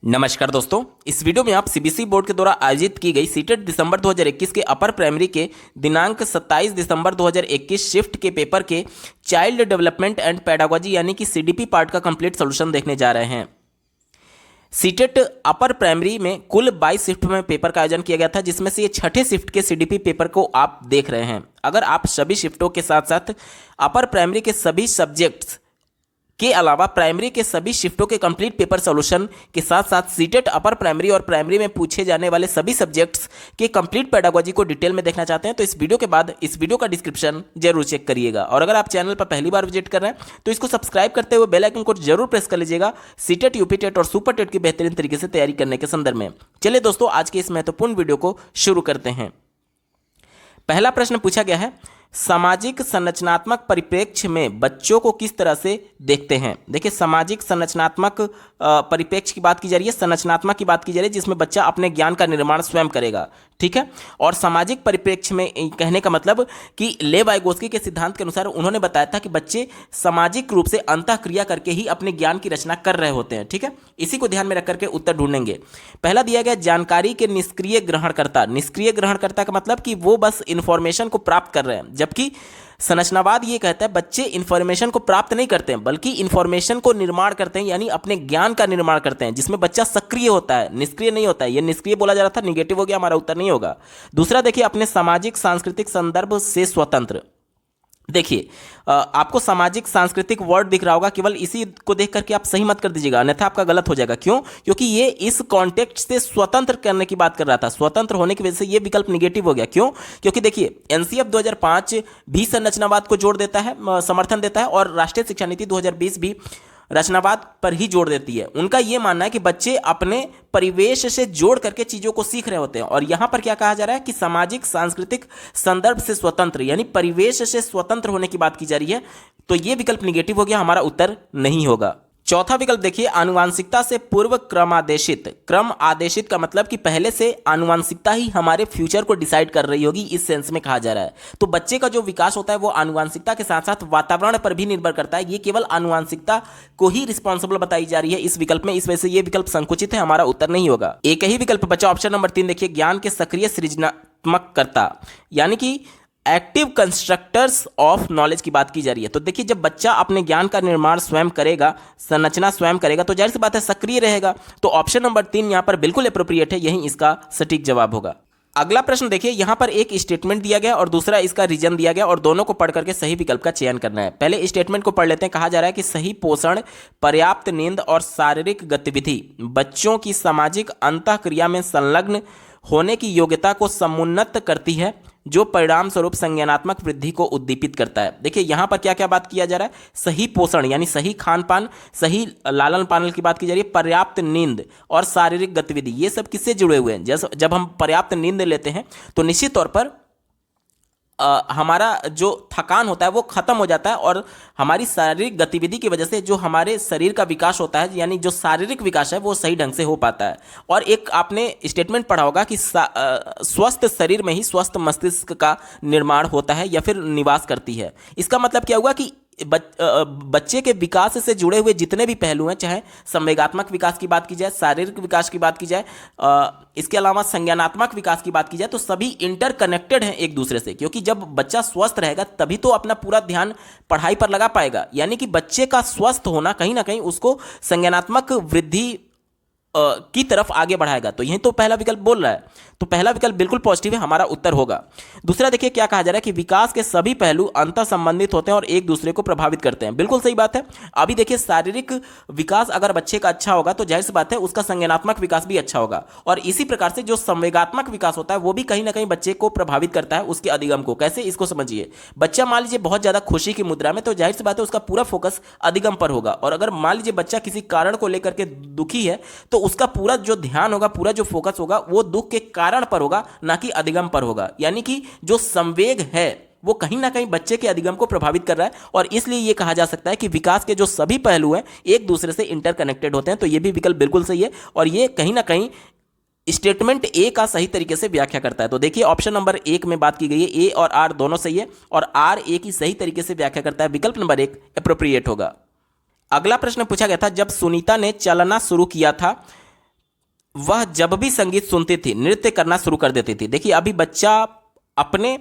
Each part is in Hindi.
नमस्कार दोस्तों, इस वीडियो में आप सीबीएसई बोर्ड के द्वारा आयोजित की गई सीटेट दिसंबर 2021 के अपर प्राइमरी के दिनांक 27 दिसंबर 2021 शिफ्ट के पेपर के चाइल्ड डेवलपमेंट एंड पेडागोजी यानी कि सीडीपी पार्ट का कंप्लीट सॉल्यूशन देखने जा रहे हैं। सीटेट अपर प्राइमरी में कुल 22 शिफ्ट में पेपर का आयोजन किया गया था, जिसमें से ये छठे शिफ्ट के सीडीपी पेपर को आप देख रहे हैं। अगर आप सभी शिफ्टों के साथ साथ अपर प्राइमरी के सभी सब्जेक्ट्स के अलावा प्राइमरी के सभी शिफ्टों के कंप्लीट पेपर सॉल्यूशन के साथ साथ सीटेट अपर प्राइमरी और प्राइमरी में पूछे जाने वाले सभी सब्जेक्ट्स के कंप्लीट पेडागोजी को डिटेल में देखना चाहते हैं तो इस वीडियो के बाद इस वीडियो का डिस्क्रिप्शन जरूर चेक करिएगा। और अगर आप चैनल पर पहली बार विजिट कर रहे हैं तो इसको सब्सक्राइब करते हुए बेल आइकन को जरूर प्रेस कर लीजिएगा सीटेट, यूपी टेट और सुपर टेट की बेहतरीन तरीके से तैयारी करने के संदर्भ में। चलिए दोस्तों, आज के इस महत्वपूर्ण वीडियो को शुरू करते हैं। पहला प्रश्न पूछा गया है, सामाजिक संरचनात्मक परिप्रेक्ष्य में बच्चों को किस तरह से देखते हैं। देखिए, सामाजिक संरचनात्मक परिप्रेक्ष्य की बात की जा रही है, संरचनात्मक की बात की जा रही है, जिसमें बच्चा अपने ज्ञान का निर्माण स्वयं करेगा। ठीक है। और सामाजिक परिप्रेक्ष्य में कहने का मतलब कि लेव वाइगोत्स्की के सिद्धांत के अनुसार उन्होंने बताया था कि बच्चे सामाजिक रूप से अंतःक्रिया करके ही अपने ज्ञान की रचना कर रहे होते हैं। ठीक है, इसी को ध्यान में रख करके उत्तर ढूंढेंगे। पहला दिया गया, जानकारी के निष्क्रिय ग्रहणकर्ता। निष्क्रिय ग्रहणकर्ता का मतलब कि वो बस इंफॉर्मेशन को प्राप्त कर रहे हैं, जबकि संरचनावाद ये कहता है बच्चे इंफॉर्मेशन को प्राप्त नहीं करते हैं बल्कि इंफॉर्मेशन को निर्माण करते हैं, यानी अपने ज्ञान का निर्माण करते हैं, जिसमें बच्चा सक्रिय होता है, निष्क्रिय नहीं होता है। ये निष्क्रिय बोला जा रहा था, निगेटिव हो गया, हमारा उत्तर नहीं होगा। दूसरा देखिए, अपने सामाजिक सांस्कृतिक संदर्भ से स्वतंत्र। देखिए, आपको सामाजिक सांस्कृतिक वर्ड दिख रहा होगा, केवल इसी को देख करके आप सही मत कर दीजिएगा, अन्यथा आपका गलत हो जाएगा। क्यों? क्योंकि ये इस कॉन्टेक्स्ट से स्वतंत्र करने की बात कर रहा था, स्वतंत्र होने की वजह से ये विकल्प निगेटिव हो गया। क्यों? क्योंकि देखिए, एनसीएफ 2005 भी संरचनावाद को जोड़ देता है, समर्थन देता है, और राष्ट्रीय शिक्षा नीति 2020 भी रचनावाद पर ही जोड़ देती है। उनका यह मानना है कि बच्चे अपने परिवेश से जोड़ करके चीजों को सीख रहे होते हैं। और यहां पर क्या कहा जा रहा है कि सामाजिक सांस्कृतिक संदर्भ से स्वतंत्र, यानी परिवेश से स्वतंत्र होने की बात की जा रही है। तो यह विकल्प निगेटिव हो गया, हमारा उत्तर नहीं होगा। चौथा विकल्प देखिए, आनुवांशिकता से पूर्व क्रमादेशित। क्रम आदेशित का मतलब कि पहले से आनुवांशिकता ही हमारे फ्यूचर को डिसाइड कर रही होगी, इस सेंस में कहा जा रहा है। तो बच्चे का जो विकास होता है वो आनुवांशिकता के साथ साथ वातावरण पर भी निर्भर करता है। ये केवल आनुवांशिकता को ही रिस्पॉन्सिबल बताई जा रही है इस विकल्प में, इस वजह से ये विकल्प संकुचित है, हमारा उत्तर नहीं होगा। एक ही विकल्प बचा, ऑप्शन नंबर 3 देखिए, ज्ञान के सक्रिय सृजनात्मक कर्ता, यानी कि एक्टिव कंस्ट्रक्टर्स ऑफ नॉलेज की बात की जा रही है। तो देखिए, जब बच्चा अपने ज्ञान का निर्माण स्वयं करेगा, संरचना स्वयं करेगा, तो जाहिर सी बात है सक्रिय रहेगा। तो ऑप्शन नंबर 3 यहां पर बिल्कुल अप्रोप्रिएट है, यही इसका सटीक जवाब होगा। अगला प्रश्न देखिए, यहां पर एक स्टेटमेंट दिया गया और दूसरा इसका रीजन दिया गया, और दोनों को पढ़ करके सही विकल्प का चयन करना है। पहले स्टेटमेंट को पढ़ लेते हैं। कहा जा रहा है कि सही पोषण, पर्याप्त नींद और शारीरिक गतिविधि बच्चों की सामाजिक अंतःक्रिया में संलग्न होने की योग्यता को समुन्नत करती है, जो परिणाम स्वरूप संज्ञानात्मक वृद्धि को उद्दीपित करता है। देखिए, यहां पर क्या क्या बात किया जा रहा है, सही पोषण यानी सही खान पान, सही लालन पालन की बात की जा रही है, पर्याप्त नींद और शारीरिक गतिविधि, ये सब किससे जुड़े हुए हैं। जैसे जब हम पर्याप्त नींद लेते हैं तो निश्चित तौर पर हमारा जो थकान होता है वो खत्म हो जाता है, और हमारी शारीरिक गतिविधि की वजह से जो हमारे शरीर का विकास होता है, यानी जो शारीरिक विकास है वो सही ढंग से हो पाता है। और एक आपने स्टेटमेंट पढ़ा होगा कि स्वस्थ शरीर में ही स्वस्थ मस्तिष्क का निर्माण होता है या फिर निवास करती है। इसका मतलब क्या हुआ कि बच्चे के विकास से जुड़े हुए जितने भी पहलू हैं, चाहे संवेगात्मक विकास की बात की जाए, शारीरिक विकास की बात की जाए, इसके अलावा संज्ञानात्मक विकास की बात की जाए, तो सभी इंटरकनेक्टेड हैं एक दूसरे से। क्योंकि जब बच्चा स्वस्थ रहेगा तभी तो अपना पूरा ध्यान पढ़ाई पर लगा पाएगा, यानी कि बच्चे का स्वस्थ होना कहीं ना कहीं उसको संज्ञानात्मक वृद्धि की तरफ आगे बढ़ाएगा। तो यही तो पहला विकल्प बोल रहा है, तो पहला विकल्प बिल्कुल पॉजिटिव है, हमारा उत्तर होगा। दूसरा देखिए, क्या कहा जा रहा है कि विकास के सभी पहलू अंतर संबंधित होते हैं और एक दूसरे को प्रभावित करते हैं। बिल्कुल सही बात है। अभी देखिए, शारीरिक विकास अगर बच्चे का अच्छा होगा तो जाहिर सी बात है उसका संज्ञानात्मक विकास भी अच्छा होगा, और इसी प्रकार से जो संवेगात्मक विकास होता है वो भी कहीं ना कहीं बच्चे को प्रभावित करता है, उसके अधिगम को। कैसे, इसको समझिए। बच्चा मान लीजिए बहुत ज्यादा खुशी की मुद्रा में, तो जाहिर सी बात है उसका पूरा फोकस अधिगम पर होगा। और अगर मान लीजिए बच्चा किसी कारण को लेकर के दुखी है तो उसका पूरा जो ध्यान होगा, पूरा जो फोकस होगा वो दुख के कारण पर होगा, ना कि अधिगम पर होगा। यानी कि जो संवेग है वो कहीं ना कहीं बच्चे के अधिगम को प्रभावित कर रहा है, और इसलिए यह कहा जा सकता है कि विकास के जो सभी पहलू हैं एक दूसरे से इंटरकनेक्टेड होते हैं। तो यह भी विकल्प बिल्कुल सही है, और यह कहीं ना कहीं स्टेटमेंट ए का सही तरीके से व्याख्या करता है। तो देखिए, ऑप्शन नंबर 1 में बात की गई है, ए और आर दोनों सही है, और आर ए की सही तरीके से व्याख्या करता है। विकल्प नंबर 1 अप्रोप्रिएट होगा। अगला प्रश्न पूछा गया था, जब सुनीता ने चलना शुरू किया था वह जब भी संगीत सुनती थी नृत्य करना शुरू कर देती थी। देखिए अभी बच्चा अपने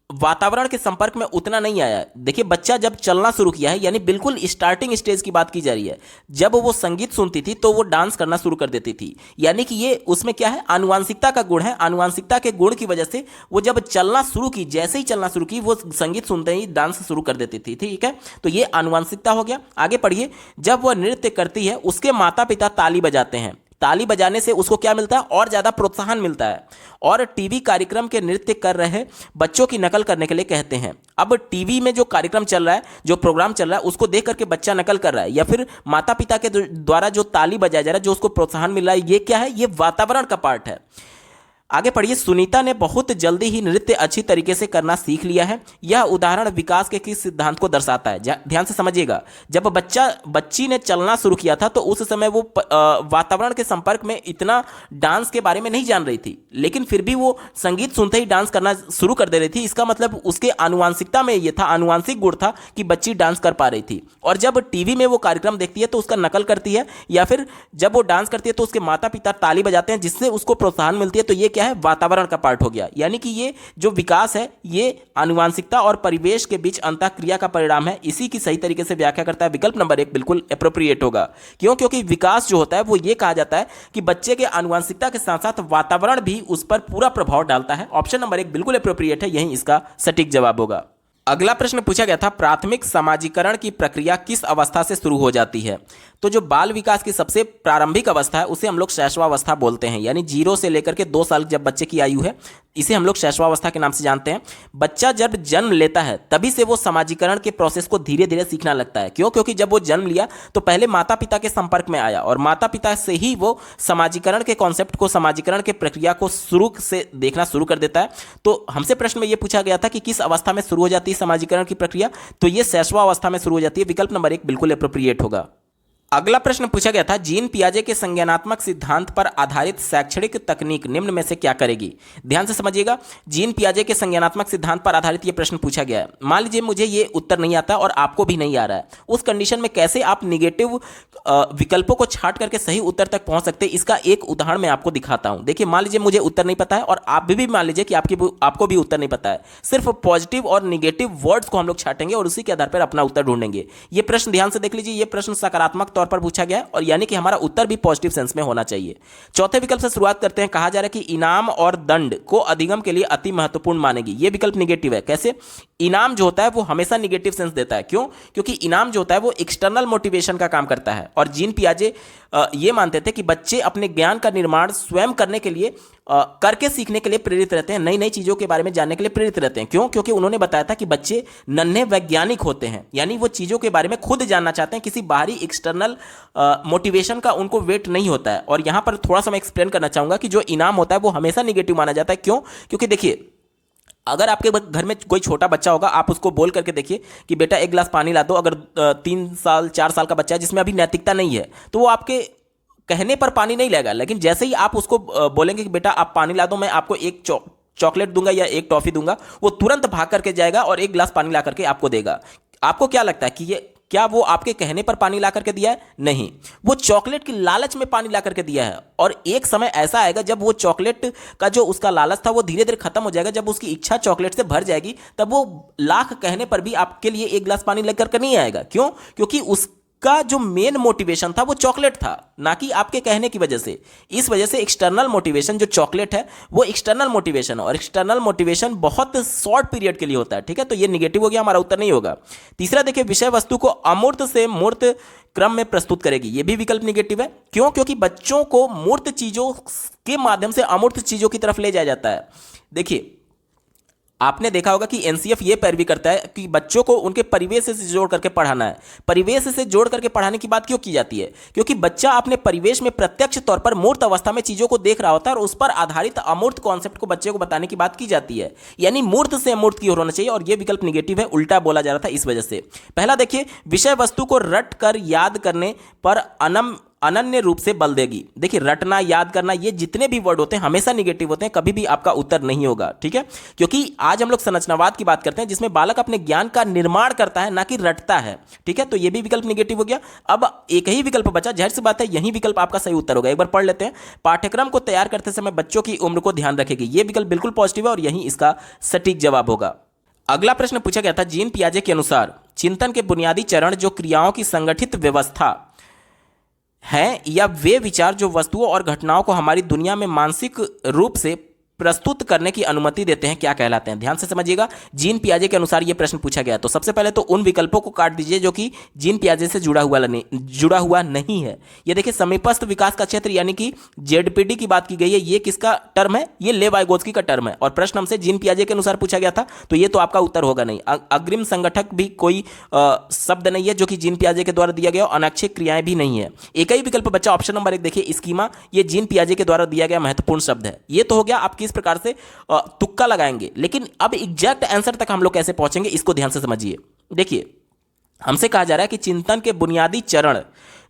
वातावरण के संपर्क में उतना नहीं आया। देखिए बच्चा जब चलना शुरू किया है, यानी बिल्कुल स्टार्टिंग स्टेज की बात की जा रही है, जब वो संगीत सुनती थी तो वो डांस करना शुरू कर देती थी। यानी कि ये उसमें क्या है, आनुवांशिकता का गुण है। आनुवांशिकता के गुण की वजह से वो जब चलना शुरू की, जैसे ही चलना शुरू की, वो संगीत सुनते ही डांस शुरू कर देती थी। ठीक है, तो ये आनुवांशिकता हो गया। आगे पढ़िए, जब वह नृत्य करती है उसके माता पिता ताली बजाते हैं। ताली बजाने से उसको क्या मिलता है, और ज़्यादा प्रोत्साहन मिलता है, और टीवी कार्यक्रम के नृत्य कर रहे बच्चों की नकल करने के लिए कहते हैं। अब टीवी में जो कार्यक्रम चल रहा है, जो प्रोग्राम चल रहा है, उसको देख करके बच्चा नकल कर रहा है, या फिर माता पिता के द्वारा जो ताली बजाया जा रहा है, जो उसको प्रोत्साहन मिल रहा है, ये क्या है, ये वातावरण का पार्ट है। आगे पढ़िए, सुनीता ने बहुत जल्दी ही नृत्य अच्छी तरीके से करना सीख लिया है। यह उदाहरण विकास के किस सिद्धांत को दर्शाता है? ध्यान से समझिएगा। जब बच्ची ने चलना शुरू किया था तो उस समय वो वातावरण के संपर्क में इतना डांस के बारे में नहीं जान रही थी, लेकिन फिर भी वो संगीत सुनते ही डांस करना शुरू कर दे रही थी। इसका मतलब उसके आनुवांशिकता में ये था, आनुवांशिक गुण था कि बच्ची डांस कर पा रही थी। और जब टीवी में वो कार्यक्रम देखती है तो उसका नकल करती है, या फिर जब वो डांस करती है तो उसके माता पिता ताली बजाते हैं, जिससे उसको प्रोत्साहन मिलती है। तो ये क्या है, वातावरण का पार्ट हो गया। यानी कि ये जो विकास है, ये आनुवांशिकता और परिवेश के बीच अंतःक्रिया का परिणाम है। इसी की सही तरीके से व्याख्या करता है विकल्प नंबर 1 बिल्कुल एप्रोप्रिएट होगा। क्यों? क्योंकि विकास जो होता है वो ये कहा जाता है कि बच्चे के आनुवांशिकता के साथ साथ वातावरण भी उस पर पूरा प्रभाव डालता है। ऑप्शन नंबर 1 बिल्कुल एप्रोप्रिएट है, यही इसका सटीक जवाब होगा। अगला प्रश्न पूछा गया था, प्राथमिक समाजीकरण की प्रक्रिया किस अवस्था से शुरू हो जाती है? तो जो बाल विकास की सबसे प्रारंभिक अवस्था है उसे हम लोग शैशवावस्था बोलते हैं। यानी 0 से लेकर के 2 साल जब बच्चे की आयु है, इसे हम लोग शैशवावस्था के नाम से जानते हैं। बच्चा जब जन्म लेता है तभी से वो समाजीकरण के प्रोसेस को धीरे धीरे सीखना लगता है। क्यों? क्योंकि जब वो जन्म लिया तो पहले माता पिता के संपर्क में आया, और माता पिता से ही वो समाजीकरण के कॉन्सेप्ट को, समाजीकरण के प्रक्रिया को शुरू से देखना शुरू कर देता है। तो हमसे प्रश्न में ये पूछा गया था कि किस अवस्था में शुरू हो जाती है समाजीकरण की प्रक्रिया, तो ये शैशवावस्था में शुरू हो जाती है। विकल्प नंबर 1 बिल्कुल एप्रोप्रिएट होगा। अगला प्रश्न पूछा गया था, जीन पियाजे के संज्ञानात्मक सिद्धांत पर आधारित शैक्षणिक तकनीक निम्न में से क्या करेगी? ध्यान से समझिएगा, जीन पियाजे के संज्ञानात्मक सिद्धांत पर आधारित यह प्रश्न पूछा गया है। मान लीजिए मुझे ये उत्तर नहीं आता और आपको भी नहीं आ रहा है, उस कंडीशन में कैसे आप निगेटिव विकल्पों को छांट करके सही उत्तर तक पहुंच सकते हैं, इसका एक उदाहरण मैं आपको दिखाता हूं। देखिए, मान लीजिए मुझे उत्तर नहीं पता है और आप भी मान लीजिए कि आपको भी उत्तर नहीं पता है। सिर्फ पॉजिटिव और निगेटिव वर्ड्स को हम लोग छांटेंगे और उसी के आधार पर अपना उत्तर ढूंढेंगे। ये प्रश्न ध्यान से देख लीजिए, ये प्रश्न सकारात्मक तौर पर पूछा गया है, और यानी कि हमारा उत्तर भी पॉजिटिव सेंस में होना चाहिए। चौथे विकल्प से शुरुआत करते हैं। कहा जा रहा है कि इनाम और दंड को अधिगम के लिए अति महत्वपूर्ण मानेगी। यह विकल्प निगेटिव है। कैसे? इनाम जो होता है वो हमेशा निगेटिव सेंस देता है। क्यों? क्योंकि इनाम जो होता है वो एक्सटर्नल मोटिवेशन का काम करता है, और जीन पियाजे ये मानते थे कि बच्चे अपने ज्ञान का निर्माण स्वयं करने के लिए, करके सीखने के लिए प्रेरित रहते हैं, नई नई चीजों के बारे में जानने के लिए प्रेरित रहते हैं। क्यों? क्योंकि उन्होंने बताया था कि बच्चे नन्हे वैज्ञानिक होते हैं, यानी वो चीजों के बारे में खुद जानना चाहते हैं, किसी बाहरी एक्सटर्नल मोटिवेशन का उनको वेट नहीं होता है। और यहां पर थोड़ा सा मैं एक्सप्लेन करना चाहूंगा कि जो इनाम होता है वो हमेशा निगेटिव माना जाता है। क्यों? क्योंकि देखिए, अगर आपके घर में कोई छोटा बच्चा होगा, आप उसको बोल करके देखिए कि बेटा 1 गिलास पानी ला दो। अगर 3 साल 4 साल का बच्चा है जिसमें अभी नैतिकता नहीं है, तो वो आपके कहने पर पानी नहीं लेगा। लेकिन जैसे ही आप उसको बोलेंगे कि बेटा आप पानी ला दो, मैं आपको एक चॉकलेट दूंगा या एक टॉफी दूंगा, वो तुरंत भाग करके जाएगा और 1 गिलास पानी ला करके आपको देगा। आपको क्या लगता है कि क्या वो आपके कहने पर पानी ला करके दिया है? नहीं, वो चॉकलेट की लालच में पानी ला करके दिया है। और एक समय ऐसा आएगा जब वो चॉकलेट का जो उसका लालच था वो धीरे धीरे खत्म हो जाएगा। जब उसकी इच्छा चॉकलेट से भर जाएगी, तब वो लाख कहने पर भी आपके लिए 1 गिलास पानी लेकर के नहीं आएगा। क्यों? क्योंकि उसका जो मेन मोटिवेशन था वो चॉकलेट था, ना कि आपके कहने की वजह से। इस वजह से एक्सटर्नल मोटिवेशन जो चॉकलेट है वो एक्सटर्नल मोटिवेशन, और एक्सटर्नल मोटिवेशन बहुत शॉर्ट पीरियड के लिए होता है। ठीक है, तो ये निगेटिव हो गया, हमारा उत्तर नहीं होगा। तीसरा देखिए, विषय वस्तु को अमूर्त से मूर्त क्रम में प्रस्तुत करेगी। ये भी विकल्प निगेटिव है। क्यों? क्योंकि बच्चों को मूर्त चीजों के माध्यम से अमूर्त चीजों की तरफ ले जाया जाता है। देखिए, आपने देखा होगा कि एनसीएफ ये पैरवी करता है कि बच्चों को उनके परिवेश से जोड़ करके पढ़ाना है। परिवेश से जोड़ करके पढ़ाने की बात क्यों की जाती है? क्योंकि बच्चा अपने परिवेश में प्रत्यक्ष तौर पर मूर्त अवस्था में चीजों को देख रहा होता है, और उस पर आधारित अमूर्त कॉन्सेप्ट को बच्चे को बताने की बात की जाती है। यानी मूर्त से अमूर्त की ओर होना चाहिए, और यह विकल्प निगेटिव है, उल्टा बोला जा रहा था इस वजह से। पहला देखिए, विषय वस्तु को रट कर याद करने पर अनन्य रूप से बल देगी। देखिए, रटना, याद करना, ये जितने भी वर्ड होते हैं हमेशा निगेटिव होते हैं, कभी भी आपका उत्तर नहीं होगा। ठीक है, क्योंकि आज हम लोग संरचनावाद की बात करते हैं जिसमें बालक अपने ज्ञान का निर्माण करता है, ना कि रटता है। ठीक है, तो ये भी विकल्प निगेटिव हो गया। अब एक ही विकल्प बचा, जाहिर सी बात है यही विकल्प आपका सही उत्तर होगा। एक बार पढ़ लेते हैं। पाठ्यक्रम को तैयार करते समय बच्चों की उम्र को ध्यान रखेगी। ये विकल्प बिल्कुल पॉजिटिव है और यही इसका सटीक जवाब होगा। अगला प्रश्न पूछा गया था, जीन पियाजे के अनुसार चिंतन के बुनियादी चरण जो क्रियाओं की संगठित व्यवस्था हैं या वे विचार जो वस्तुओं और घटनाओं को हमारी दुनिया में मानसिक रूप से प्रस्तुत करने की अनुमति देते हैं, क्या कहलाते हैं? ध्यान से समझिएगा, जीन पियाजे के अनुसार यह प्रश्न पूछा गया। तो सबसे पहले तो उन विकल्पों को काट दीजिए जो कि जीन पियाजे से जुड़ा हुआ नहीं है। ये देखिए, समीपस्थ विकास का क्षेत्र यानी कि जेडपीडी की बात की गई है। ये किसका टर्म है? ये लेव वाइगोत्स्की का टर्म है और प्रश्न हमसे जीन पियाजे के अनुसार पूछा गया था, तो ये तो आपका उत्तर होगा नहीं। अग्रिम संगठक भी कोई शब्द नहीं है जो कि जीन पियाजे के द्वारा दिया गया, अनैच्छिक क्रियाएं भी नहीं है। एक ही विकल्प बच्चा ऑप्शन नंबर 1 देखिए, स्कीमा, ये जीन पियाजे के द्वारा दिया गया महत्वपूर्ण शब्द है। ये तो हो गया आप किस प्रकार से तुक्का लगाएंगे, लेकिन अब एग्जैक्ट आंसर तक हम लोग कैसे पहुंचेंगे इसको ध्यान से समझिए। देखिए, हमसे कहा जा रहा है कि चिंतन के बुनियादी चरण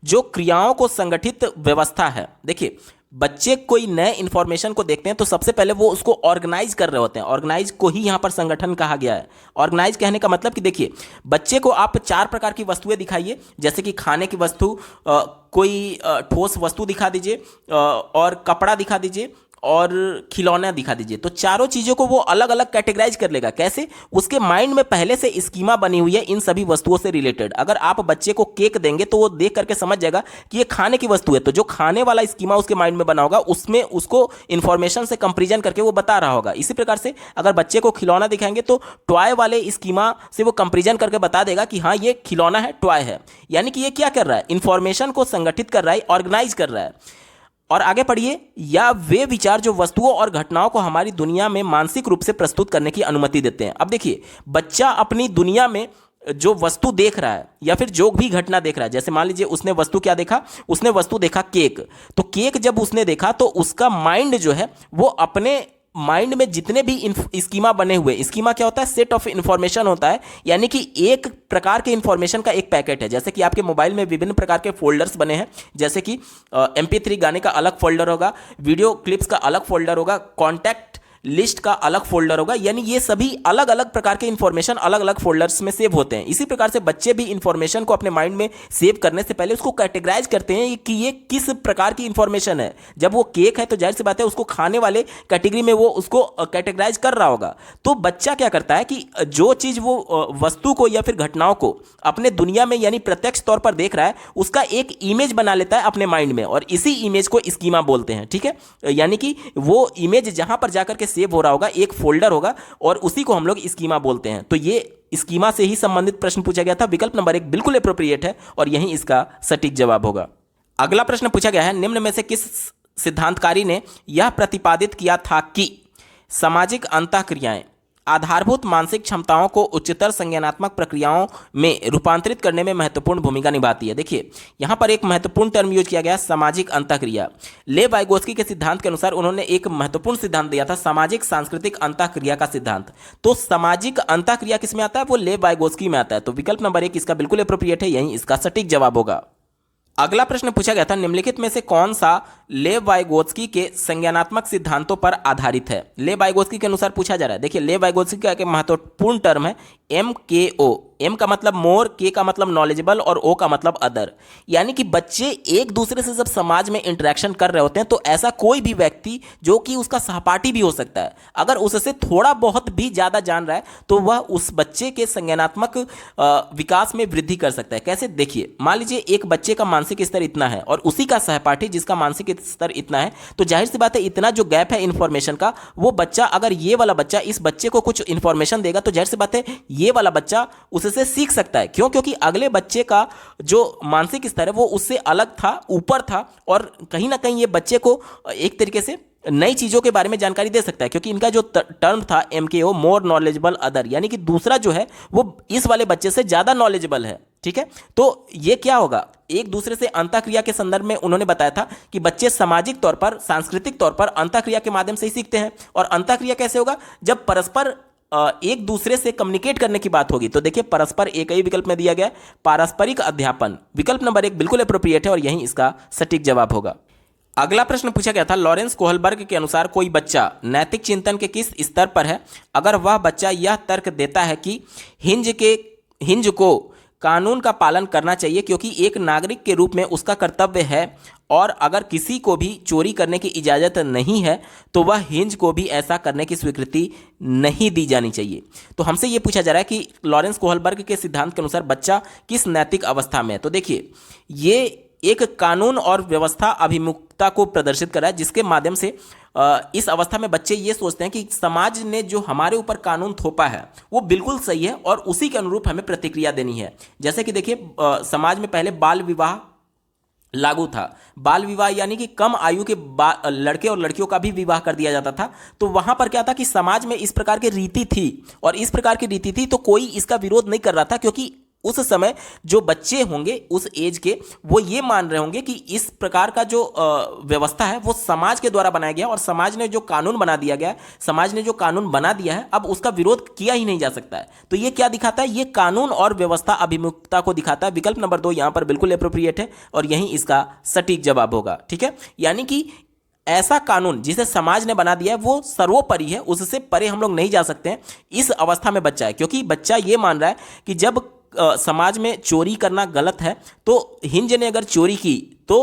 जो क्रियाओं को संगठित व्यवस्था है। देखिए, बच्चे कोई नए इंफॉर्मेशन को देखते हैं तो सबसे पहले वो उसको ऑर्गेनाइज कर रहे होते हैं। ऑर्गेनाइज को ही यहां पर संगठन कहा गया है। ऑर्गेनाइज कहने का मतलब कि देखिए, बच्चे को आप 4 प्रकार की वस्तुएं दिखाइए, जैसे कि खाने की वस्तु, कोई ठोस वस्तु दिखा दीजिए, और कपड़ा दिखा दीजिए, और खिलौना दिखा दीजिए। तो चारों चीज़ों को वो अलग अलग कैटेगराइज कर लेगा। कैसे? उसके माइंड में पहले से स्कीमा बनी हुई है इन सभी वस्तुओं से रिलेटेड। अगर आप बच्चे को केक देंगे तो वो देख करके समझ जाएगा कि ये खाने की वस्तु है, तो जो खाने वाला स्कीमा उसके माइंड में बना होगा उसमें उसको इंफॉर्मेशन से कंपेरिजन करके वो बता रहा होगा। इसी प्रकार से अगर बच्चे को खिलौना दिखाएंगे तो टॉय वाले स्कीमा से वो कंपेरिजन करके बता देगा कि हाँ, ये खिलौना है, टॉय है। यानी कि ये क्या कर रहा है? इंफॉर्मेशन को संगठित कर रहा है, ऑर्गेनाइज कर रहा है। और आगे पढ़िए, या वे विचार जो वस्तुओं और घटनाओं को हमारी दुनिया में मानसिक रूप से प्रस्तुत करने की अनुमति देते हैं। अब देखिए, बच्चा अपनी दुनिया में जो वस्तु देख रहा है या फिर जो भी घटना देख रहा है, जैसे मान लीजिए उसने वस्तु क्या देखा? उसने वस्तु देखा केक। तो केक जब उसने देखा तो उसका माइंड जो है वो अपने माइंड में जितने भी स्कीमा बने हुए, स्कीमा क्या होता है? सेट ऑफ इंफॉर्मेशन होता है, यानी कि एक प्रकार के इंफॉर्मेशन का एक पैकेट है। जैसे कि आपके मोबाइल में विभिन्न प्रकार के फोल्डर्स बने हैं, जैसे कि MP3 गाने का अलग फोल्डर होगा, वीडियो क्लिप्स का अलग फोल्डर होगा, कॉन्टैक्ट लिस्ट का अलग फोल्डर होगा। यानी ये सभी अलग अलग प्रकार के इंफॉर्मेशन अलग अलग फोल्डर्स में सेव होते हैं। इसी प्रकार से बच्चे भी इंफॉर्मेशन को अपने माइंड में सेव करने से पहले उसको कैटेगराइज करते हैं कि ये किस प्रकार की इंफॉर्मेशन है। जब वो केक है तो जाहिर सी बात है उसको खाने वाले कैटेगरी में वो उसको कैटेगराइज कर रहा होगा। तो बच्चा क्या करता है कि जो चीज़ वो वस्तु को या फिर घटनाओं को अपने दुनिया में यानी प्रत्यक्ष तौर पर देख रहा है, उसका एक इमेज बना लेता है अपने माइंड में, और इसी इमेज को स्कीमा बोलते हैं। ठीक है, यानी कि वो इमेज जहां पर जाकर के सेव हो रहा होगा, एक फोल्डर होगा, और उसी को हम लोग स्कीमा बोलते हैं। तो ये स्कीमा से ही संबंधित प्रश्न पूछा गया था। विकल्प नंबर 1 बिल्कुल एप्रोप्रिएट है और यही इसका सटीक जवाब होगा। अगला प्रश्न पूछा गया है, निम्न में से किस सिद्धांतकारी ने यह प्रतिपादित किया था कि सामाजिक अंतःक्रियाएं आधारभूत मानसिक क्षमताओं को उच्चतर संज्ञानात्मक प्रक्रियाओं में रूपांतरित करने में महत्वपूर्ण भूमिका निभाती है? देखिए, यहां पर एक महत्वपूर्ण टर्म यूज किया गया, सामाजिक अंतःक्रिया। लेव वाइगोत्स्की के सिद्धांत के अनुसार उन्होंने एक महत्वपूर्ण सिद्धांत दिया था, सामाजिक सांस्कृतिक अंतःक्रिया का सिद्धांत। तो सामाजिक अंतःक्रिया किस में आता है? वो लेव वाइगोत्स्की में आता है। तो विकल्प नंबर 1 इसका बिल्कुल एप्रोप्रिएट है, यही इसका सटीक जवाब होगा। अगला प्रश्न पूछा गया था, निम्नलिखित में से कौन सा लेव वाइगोत्स्की के संज्ञानात्मक सिद्धांतों पर आधारित है? लेव वाइगोत्स्की के अनुसार पूछा जा रहा है। देखिए, लेव वाइगोत्स्की का एक महत्वपूर्ण टर्म है MKO। M का मतलब मोर, K का मतलब नॉलेजेबल और O का मतलब अदर। यानी कि बच्चे एक दूसरे से जब समाज में इंटरेक्शन कर रहे होते हैं तो ऐसा कोई भी व्यक्ति जो कि उसका सहपाठी भी हो सकता है, अगर उससे थोड़ा बहुत भी ज़्यादा जान रहा है तो वह उस बच्चे के संज्ञानात्मक विकास में वृद्धि कर सकता है। कैसे? देखिए, मान लीजिए एक बच्चे का मानसिक स्तर इतना है और उसी का सहपाठी जिसका मानसिक स्तर इतना है, तो जाहिर सी बात है इतना जो गैप है इन्फॉर्मेशन का, वो बच्चा, अगर ये वाला बच्चा इस बच्चे को कुछ इन्फॉर्मेशन देगा तो जाहिर सी बात है ये वाला बच्चा उससे सीख सकता है। क्यों? क्योंकि अगले बच्चे का जो मानसिक स्तर है वो उससे अलग था, ऊपर था, और कहीं ना कहीं ये बच्चे को एक तरीके से नई चीज़ों के बारे में जानकारी दे सकता है। क्योंकि इनका जो टर्म था MKO, मोर नॉलेजेबल अदर, यानी कि दूसरा जो है वो इस वाले बच्चे से ज़्यादा नॉलेजेबल है। ठीक है, तो ये क्या होगा? एक दूसरे से अंतःक्रिया के संदर्भ में उन्होंने बताया था कि बच्चे सामाजिक तौर पर, सांस्कृतिक तौर पर अंतःक्रिया के माध्यम से ही सीखते हैं। और अंतःक्रिया कैसे होगा? जब परस्पर एक दूसरे से कम्युनिकेट करने की बात होगी तो देखिए परस्पर एक ही विकल्प में दिया गया है, पारस्परिक अध्यापन। विकल्प नंबर 1 बिल्कुल अप्रोप्रिएट है और यही इसका सटीक जवाब होगा। अगला प्रश्न पूछा गया था, लॉरेंस कोहलबर्ग के अनुसार कोई बच्चा नैतिक चिंतन के किस स्तर पर है अगर वह बच्चा यह तर्क देता है कि हिंज को कानून का पालन करना चाहिए क्योंकि एक नागरिक के रूप में उसका कर्तव्य है, और अगर किसी को भी चोरी करने की इजाज़त नहीं है तो वह हिंज को भी ऐसा करने की स्वीकृति नहीं दी जानी चाहिए। तो हमसे ये पूछा जा रहा है कि लॉरेंस कोहलबर्ग के सिद्धांत के अनुसार बच्चा किस नैतिक अवस्था में है। तो देखिए ये एक कानून और व्यवस्था अभिमुखता को प्रदर्शित कर रहा है, जिसके माध्यम से इस अवस्था में बच्चे ये सोचते हैं कि समाज ने जो हमारे ऊपर कानून थोपा है वो बिल्कुल सही है और उसी के अनुरूप हमें प्रतिक्रिया देनी है। जैसे कि देखिए समाज में पहले बाल विवाह लागू था। बाल विवाह यानी कि कम आयु के लड़के और लड़कियों का भी विवाह कर दिया जाता था। तो वहां पर क्या था कि समाज में इस प्रकार की रीति थी, और इस प्रकार की रीति थी तो कोई इसका विरोध नहीं कर रहा था, क्योंकि उस समय जो बच्चे होंगे उस एज के वो ये मान रहे होंगे कि इस प्रकार का जो व्यवस्था है वो समाज के द्वारा बनाया गया, और समाज ने जो कानून बना दिया गया है, समाज ने जो कानून बना दिया है अब उसका विरोध किया ही नहीं जा सकता है। तो ये क्या दिखाता है, ये कानून और व्यवस्था अभिमुखता को दिखाता है। विकल्प नंबर 2 यहां पर बिल्कुल एप्रोप्रिएट है और यही इसका सटीक जवाब होगा। ठीक है, यानी कि ऐसा कानून जिसे समाज ने बना दिया है वो सर्वोपरि है, उससे परे हम लोग नहीं जा सकते हैं। इस अवस्था में बच्चा है, क्योंकि बच्चा ये मान रहा है कि जब समाज में चोरी करना गलत है तो हिंज ने अगर चोरी की तो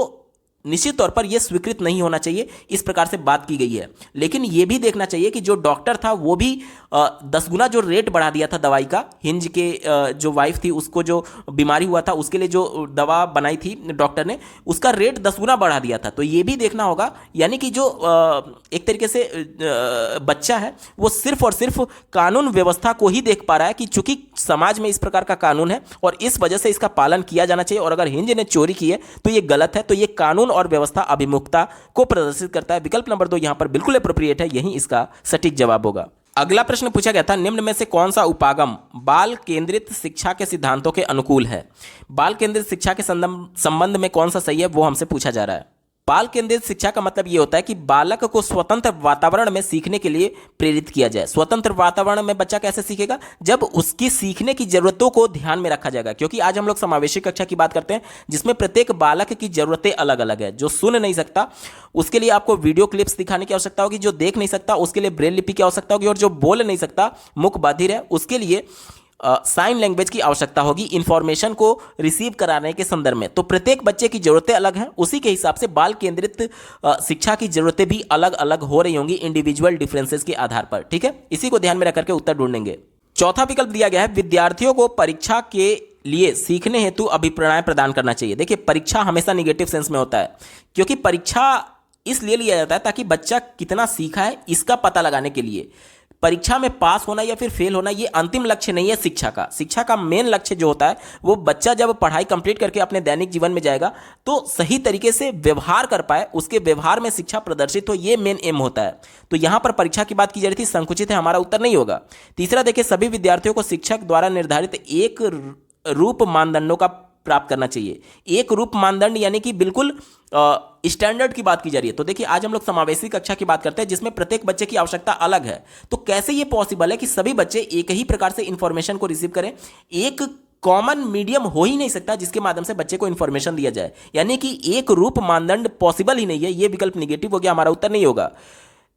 निश्चित तौर पर यह स्वीकृत नहीं होना चाहिए, इस प्रकार से बात की गई है। लेकिन यह भी देखना चाहिए कि जो डॉक्टर था वो भी 10 गुना जो रेट बढ़ा दिया था दवाई का, हिंज के जो वाइफ थी उसको जो बीमारी हुआ था उसके लिए जो दवा बनाई थी डॉक्टर ने, उसका रेट 10 गुना बढ़ा दिया था। तो ये भी देखना होगा, यानी कि जो एक तरीके से बच्चा है वो सिर्फ और सिर्फ कानून व्यवस्था को ही देख पा रहा है कि चूंकि समाज में इस प्रकार का कानून है और इस वजह से इसका पालन किया जाना चाहिए, और अगर हिंज ने चोरी की है तो ये गलत है। तो ये कानून और व्यवस्था अभिमुखता को प्रदर्शित करता है। विकल्प नंबर 2 यहां पर बिल्कुल अप्रोप्रिएट है, यही इसका सटीक जवाब होगा। अगला प्रश्न पूछा गया था, निम्न में से कौन सा उपागम बाल केंद्रित शिक्षा के सिद्धांतों के अनुकूल है। बाल केंद्रित शिक्षा के संबंध में कौन सा सही है वो हमसे पूछा जा रहा है। बाल केंद्रित शिक्षा का मतलब ये होता है कि बालक को स्वतंत्र वातावरण में सीखने के लिए प्रेरित किया जाए। स्वतंत्र वातावरण में बच्चा कैसे सीखेगा, जब उसकी सीखने की जरूरतों को ध्यान में रखा जाएगा। क्योंकि आज हम लोग समावेशी कक्षा की बात करते हैं जिसमें प्रत्येक बालक की जरूरतें अलग अलग है। जो सुन नहीं सकता उसके लिए आपको वीडियो क्लिप्स दिखाने की आवश्यकता होगी, जो देख नहीं सकता उसके लिए ब्रेल लिपि की आवश्यकता होगी, और जो बोल नहीं सकता मुख बधिर है उसके लिए साइन लैंग्वेज की आवश्यकता होगी इंफॉर्मेशन को रिसीव कराने के संदर्भ में। तो प्रत्येक बच्चे की जरूरतें अलग हैं, उसी के हिसाब से बाल केंद्रित शिक्षा की जरूरतें भी अलग अलग हो रही होंगी इंडिविजुअल डिफरेंसेस के आधार पर। ठीक है, इसी को ध्यान में रख करके उत्तर ढूंढेंगे। चौथा विकल्प दिया गया है, विद्यार्थियों को परीक्षा के लिए सीखने हेतु अभिप्राय प्रदान करना चाहिए। देखिए परीक्षा हमेशा निगेटिव सेंस में होता है, क्योंकि परीक्षा इसलिए लिया जाता है ताकि बच्चा कितना सीखा है इसका पता लगाने के लिए। परीक्षा में पास होना या फिर फेल होना ये अंतिम लक्ष्य नहीं है शिक्षा का। शिक्षा का मेन लक्ष्य जो होता है वो बच्चा जब पढ़ाई कंप्लीट करके अपने दैनिक जीवन में जाएगा तो सही तरीके से व्यवहार कर पाए, उसके व्यवहार में शिक्षा प्रदर्शित हो, ये मेन एम होता है। तो यहां पर परीक्षा की बात की जा रही थी, संकुचित है, हमारा उत्तर नहीं होगा। तीसरा देखिए, सभी विद्यार्थियों को शिक्षक द्वारा निर्धारित एक रूप मानदंडों का प्राप्त करना चाहिए। एक रूप मानदंड यानी कि बिल्कुल स्टैंडर्ड की बात की जा रही है। तो देखिए आज हम लोग समावेशी कक्षा की बात करते हैं जिसमें प्रत्येक बच्चे की आवश्यकता अलग है। तो कैसे ये पॉसिबल है कि सभी बच्चे एक ही प्रकार से इंफॉर्मेशन को रिसीव करें। एक कॉमन मीडियम हो ही नहीं सकता जिसके माध्यम से बच्चे को इंफॉर्मेशन दिया जाए, यानी कि एक रूप मानदंड पॉसिबल ही नहीं है। ये विकल्प निगेटिव हो गया, हमारा उत्तर नहीं होगा।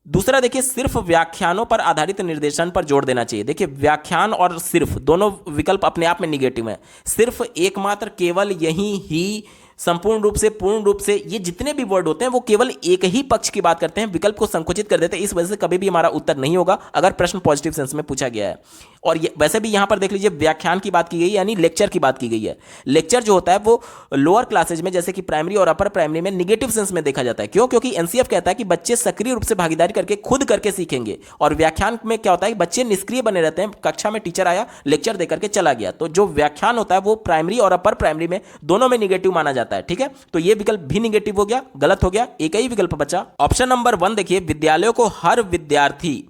दूसरा देखिए, सिर्फ व्याख्यानों पर आधारित निर्देशन पर जोर देना चाहिए। देखिए व्याख्यान और सिर्फ दोनों विकल्प अपने आप में निगेटिव है। सिर्फ, एकमात्र, केवल, यही, ही, संपूर्ण रूप से, पूर्ण रूप से, ये जितने भी वर्ड होते हैं वो केवल एक ही पक्ष की बात करते हैं, विकल्प को संकुचित कर देते हैं। इस वजह से कभी भी हमारा उत्तर नहीं होगा अगर प्रश्न पॉजिटिव सेंस में पूछा गया है। और वैसे भी यहां पर देख लीजिए व्याख्यान की बात की गई, यानी लेक्चर की बात की गई है। लेक्चर जो होता है वो लोअर क्लासेज में जैसे कि प्राइमरी और अपर प्राइमरी में निगेटिव सेंस में देखा जाता है। क्यों? क्योंकि एनसीएफ कहता है कि बच्चे सक्रिय रूप से भागीदारी करके खुद करके सीखेंगे, और व्याख्यान में क्या होता है कि बच्चे निष्क्रिय बने रहते हैं। कक्षा में टीचर आया, लेक्चर देकर के चला गया। तो जो व्याख्यान होता है वो प्राइमरी और अपर प्राइमरी में दोनों में निगेटिव माना जाता है। ठीक है, तो ये विकल्प भी निगेटिव हो गया, गलत हो गया, एक ही विकल्प बचा। ऑप्शन नंबर 1 देखिए, विद्यालयों को हर विद्यार्थी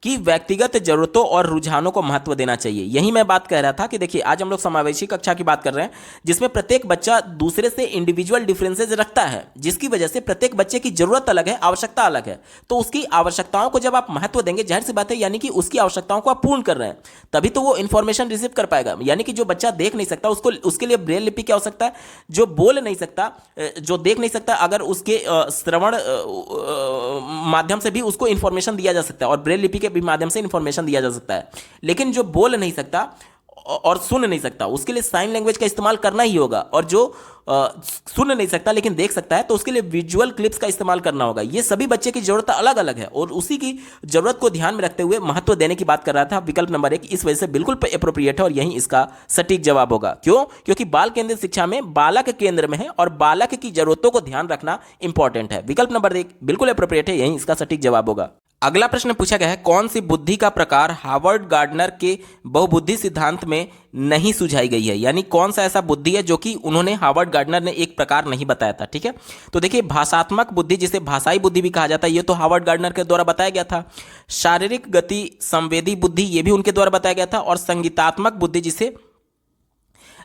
कि व्यक्तिगत जरूरतों और रुझानों को महत्व देना चाहिए। यही मैं बात कह रहा था कि देखिए आज हम लोग समावेशी कक्षा की बात कर रहे हैं, जिसमें प्रत्येक बच्चा दूसरे से इंडिविजुअल डिफरेंसेस रखता है, जिसकी वजह से प्रत्येक बच्चे की जरूरत अलग है, आवश्यकता अलग है। तो उसकी आवश्यकताओं को जब आप महत्व देंगे, जाहिर सी बात है यानी कि उसकी आवश्यकताओं को आप पूर्ण कर रहे हैं, तभी तो वो इन्फॉर्मेशन रिसीव कर पाएगा। यानी कि जो बच्चा देख नहीं सकता उसको, उसके लिए ब्रेल लिपि की आवश्यकता है। जो बोल नहीं सकता, जो देख नहीं सकता, अगर उसके श्रवण माध्यम से भी उसको इंफॉर्मेशन दिया जा सकता है और ब्रेल लिपि के भी माध्यम से इंफॉर्मेशन दिया जा सकता है। लेकिन जो बोल नहीं सकता और सुन नहीं सकता, उसके लिए साइन लैंग्वेज का इस्तेमाल करना ही होगा। और जो सुन नहीं सकता लेकिन देख सकता है, तो उसके लिए विजुअल क्लिप्स का इस्तेमाल करना होगा। ये सभी बच्चे की जरूरत अलग अलग है और उसी की जरूरत को ध्यान में रखते हुए महत्व देने की बात कर रहा था। विकल्प नंबर 1 इस वजह से बिल्कुल एप्रोप्रिएट है और यही इसका सटीक जवाब होगा। क्यों? क्योंकि बाल केंद्रित शिक्षा में बालक केंद्र में है और बालक की जरूरतों को ध्यान रखना इंपॉर्टेंट है। विकल्प नंबर 1 बिल्कुल एप्रोप्रिएट है, यही इसका सटीक जवाब होगा। अगला प्रश्न पूछा गया है, कौन सी बुद्धि का प्रकार हार्वर्ड गार्डनर के बहुबुद्धि सिद्धांत में नहीं सुझाई गई है? यानी कौन सा ऐसा बुद्धि है जो कि उन्होंने, हार्वर्ड गार्डनर ने एक प्रकार नहीं बताया था। ठीक है, तो देखिए भाषात्मक बुद्धि, जिसे भाषाई बुद्धि भी कहा जाता है, ये तो हार्वर्ड गार्डनर के द्वारा बताया गया था। शारीरिक गति संवेदी बुद्धि, ये भी उनके द्वारा बताया गया था। और संगीतात्मक बुद्धि, जिसे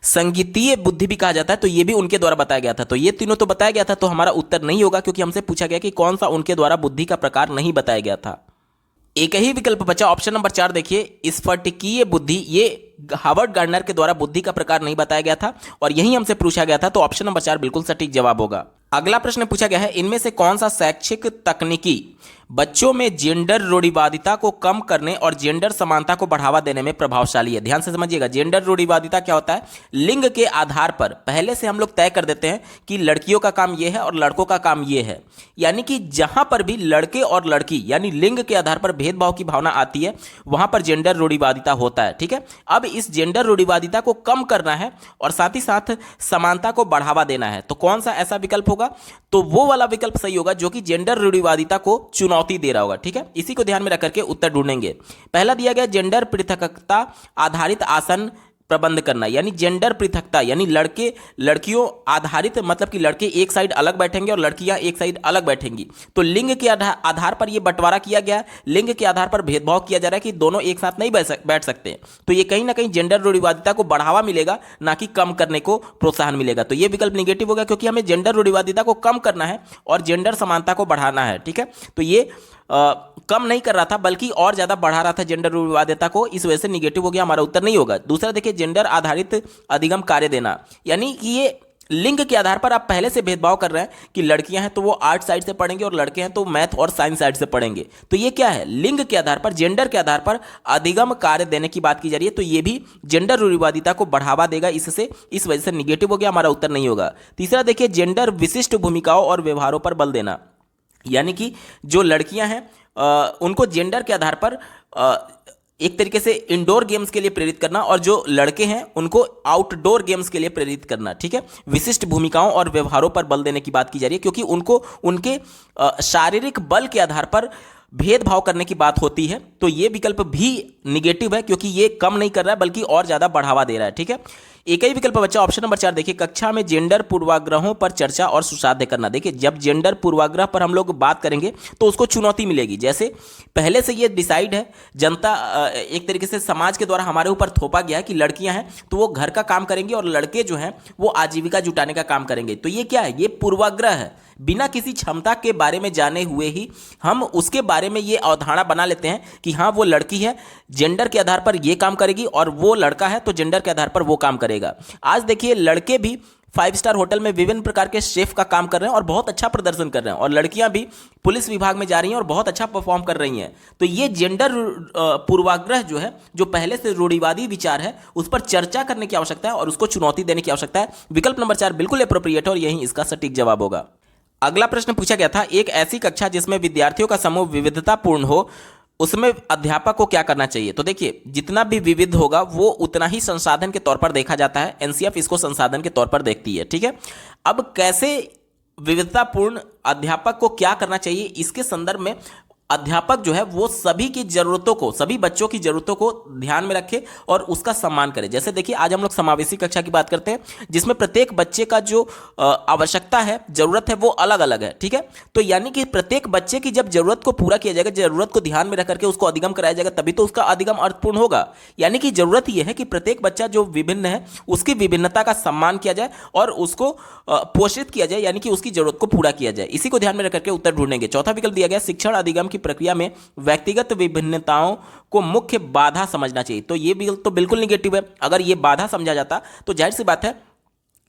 संगीतीय बुद्धि भी कहा जाता है, तो ये भी उनके द्वारा बताया गया था। तो ये तीनों तो बताया गया था, तो हमारा उत्तर नहीं होगा, क्योंकि हमसे पूछा गया कि कौन सा उनके द्वारा बुद्धि का प्रकार नहीं बताया गया था। एक ही विकल्प बचा, ऑप्शन नंबर 4 देखिए, स्फटिकीय बुद्धि, ये हार्वर्ड गार्डनर के द्वारा बुद्धि का प्रकार नहीं बताया गया था और यही हमसे पूछा गया था, तो ऑप्शन नंबर 4 बिल्कुल सटीक जवाब होगा। अगला प्रश्न पूछा गया है, इनमें से कौन सा शैक्षिक तकनीकी बच्चों में जेंडर रूढ़िवादिता को कम करने और जेंडर समानता को बढ़ावा देने में प्रभावशाली है? ध्यान से समझिएगा, जेंडर रूढ़िवादिता क्या होता है? लिंग के आधार पर पहले से हम लोग तय कर देते हैं कि लड़कियों का काम यह है और लड़कों का काम यह है। यानी कि जहां पर भी लड़के और लड़की यानी लिंग के आधार पर भेदभाव की भावना आती है, वहां पर जेंडर रूढ़िवादिता होता है। ठीक है, अब इस जेंडर रूढ़िवादिता को कम करना है और साथ ही साथ समानता को बढ़ावा देना है, तो कौन सा ऐसा विकल्प होगा? तो वो वाला विकल्प सही होगा जो कि जेंडर रूढ़िवादिता को चुनौती दे रहा होगा। ठीक है, इसी को ध्यान में रख करके उत्तर ढूंढेंगे। पहला दिया गया, जेंडर पृथकता आधारित आसन प्रबंध करना, यानी जेंडर पृथकता यानी लड़के लड़कियों आधारित, मतलब कि लड़के एक साइड अलग बैठेंगे और लड़कियां एक साइड अलग बैठेंगी। तो लिंग के आधार पर यह बंटवारा किया गया है, लिंग के आधार पर भेदभाव किया जा रहा है कि दोनों एक साथ नहीं बैठ सकते। तो ये कहीं ना कहीं जेंडर रूढ़िवादिता को बढ़ावा मिलेगा, ना कि कम करने को प्रोत्साहन मिलेगा। तो ये विकल्प निगेटिव होगा, क्योंकि हमें जेंडर रूढ़िवादिता को कम करना है और जेंडर समानता को बढ़ाना है। ठीक है, तो ये कम नहीं कर रहा था बल्कि और ज्यादा बढ़ा रहा था जेंडर रूढ़िवादिता को, इस वजह से निगेटिव हो गया, हमारा उत्तर नहीं होगा। दूसरा देखिए, जेंडर आधारित अधिगम कार्य देना, यानी कि ये लिंग के आधार पर आप पहले से भेदभाव कर रहे हैं कि लड़कियां हैं तो वो आर्ट साइड से पढ़ेंगे और लड़के हैं तो मैथ और साइंस साइड से पढ़ेंगे। तो ये क्या है? लिंग के आधार पर, जेंडर के आधार पर अधिगम कार्य देने की बात की जा रही है, तो ये भी जेंडर रूढ़िवादिता को बढ़ावा देगा, इससे इस वजह से निगेटिव हो गया, हमारा उत्तर नहीं होगा। तीसरा देखिए, जेंडर विशिष्ट भूमिकाओं और व्यवहारों पर बल देना, यानी कि जो लड़कियां हैं उनको जेंडर के आधार पर एक तरीके से इंडोर गेम्स के लिए प्रेरित करना और जो लड़के हैं उनको आउटडोर गेम्स के लिए प्रेरित करना। ठीक है, विशिष्ट भूमिकाओं और व्यवहारों पर बल देने की बात की जा रही है, क्योंकि उनको उनके शारीरिक बल के आधार पर भेदभाव करने की बात होती है। तो ये विकल्प भी निगेटिव है, क्योंकि ये कम नहीं कर रहा है बल्कि और ज्यादा बढ़ावा दे रहा है। ठीक है, एक ही विकल्प बच्चा, ऑप्शन नंबर 4 देखिए, कक्षा में जेंडर पूर्वाग्रहों पर चर्चा और सुसाध्य करना। देखिए, जब जेंडर पूर्वाग्रह पर हम लोग बात करेंगे तो उसको चुनौती मिलेगी। जैसे पहले से ये डिसाइड है, जनता एक तरीके से समाज के द्वारा हमारे ऊपर थोपा गया है कि लड़कियां हैं तो वो घर का काम करेंगी और लड़के जो हैं वो आजीविका जुटाने का काम करेंगे। तो ये क्या है? ये पूर्वाग्रह है। बिना किसी क्षमता के बारे में जाने हुए ही हम उसके बारे में ये अवधारणा बना लेते हैं कि हाँ वो लड़की है, जेंडर के आधार पर ये काम करेगी, और वो लड़का है तो जेंडर के आधार पर वो काम करेगा। आज देखिए, लड़के भी 5 स्टार होटल में विभिन्न प्रकार के शेफ का काम कर रहे हैं और बहुत अच्छा प्रदर्शन कर रहे हैं, और लड़कियां भी पुलिस विभाग में जा रही हैं और बहुत अच्छा परफॉर्म कर रही हैं। तो ये जेंडर पूर्वाग्रह जो है, जो पहले से रूढ़िवादी विचार है, उस पर चर्चा करने की आवश्यकता है और उसको चुनौती देने की आवश्यकता है। विकल्प नंबर 4 बिल्कुल एप्रोप्रिएट है और यही इसका सटीक जवाब होगा। अगला प्रश्न पूछा गया था, एक ऐसी कक्षा जिसमें विद्यार्थियों का समूह विविधतापूर्ण हो, उसमें अध्यापक को क्या करना चाहिए? तो देखिए, जितना भी विविध होगा वो उतना ही संसाधन के तौर पर देखा जाता है। एनसीएफ इसको संसाधन के तौर पर देखती है। ठीक है, अब कैसे विविधतापूर्ण अध्यापक को क्या करना चाहिए, इसके संदर्भ में अध्यापक जो है वो सभी की जरूरतों को, सभी बच्चों की जरूरतों को ध्यान में रखे और उसका सम्मान करे। जैसे देखिए आज हम लोग समावेशी कक्षा की बात करते हैं, जिसमें प्रत्येक बच्चे का जो आवश्यकता है, जरूरत है, वो अलग अलग है, ठीक है। तो यानी कि प्रत्येक बच्चे की जब जरूरत को पूरा किया जाएगा, जरूरत को ध्यान में रख करके उसको अधिगम कराया जाएगा, तभी तो उसका अधिगम अर्थपूर्ण होगा। यानी कि जरूरत यह है कि प्रत्येक बच्चा जो विभिन्न है उसकी विभिन्नता का सम्मान किया जाए और उसको पोषित किया जाए, यानी कि उसकी जरूरत को पूरा किया जाए। इसी को ध्यान में रख करके उत्तर ढूंढेंगे। चौथा विकल्प दिया गया, शिक्षण अधिगम की प्रक्रिया में व्यक्तिगत विभिन्नताओं को मुख्य बाधा समझना चाहिए। तो ये भी तो बिल्कुल निगेटिव है। अगर ये बाधा समझा जाता तो जाहिर सी बात है,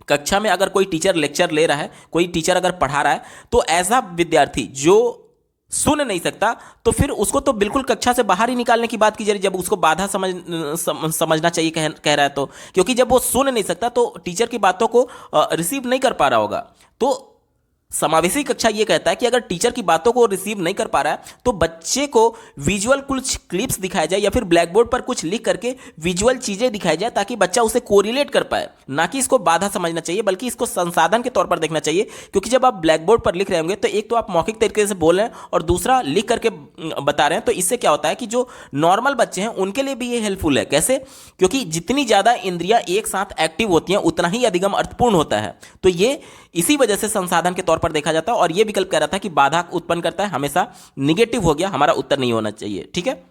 कक्षा में अगर कोई टीचर लेक्चर ले रहा है, कोई टीचर अगर पढ़ा रहा है, तो ऐसा विद्यार्थी जो सुन नहीं सकता तो फिर उसको तो बिल्कुल कक्षा से बाहर ही निकालने की बात की जा रही है, जब उसको बाधा समझना चाहिए कह रहा है तो। क्योंकि जब वो सुन नहीं सकता तो टीचर की बातों को रिसीव नहीं कर पा रहा होगा। तो समावेशी कक्षा ये कहता है कि अगर टीचर की बातों को रिसीव नहीं कर पा रहा है तो बच्चे को विजुअल कुछ क्लिप्स दिखाया जाए या फिर ब्लैक बोर्ड पर कुछ लिख करके विजुअल चीजें दिखाई जाए, ताकि बच्चा उसे कोरिलेट कर पाए। ना कि इसको बाधा समझना चाहिए, बल्कि इसको संसाधन के तौर पर देखना चाहिए। क्योंकि जब आप ब्लैक बोर्ड पर लिख रहे होंगे तो एक तो आप मौखिक तरीके से बोल रहे हैं और दूसरा लिख करके बता रहे हैं। तो इससे क्या होता है कि जो नॉर्मल बच्चे हैं उनके लिए भी ये हेल्पफुल है। कैसे? क्योंकि जितनी ज्यादा इंद्रियां एक साथ एक्टिव होती हैं उतना ही अधिगम अर्थपूर्ण होता है। तो ये इसी वजह से संसाधन के तौर पर देखा जाता है। और यह विकल्प कह रहा था कि बाधा उत्पन्न करता है, हमेशा निगेटिव हो गया, हमारा उत्तर नहीं होना चाहिए, ठीक है।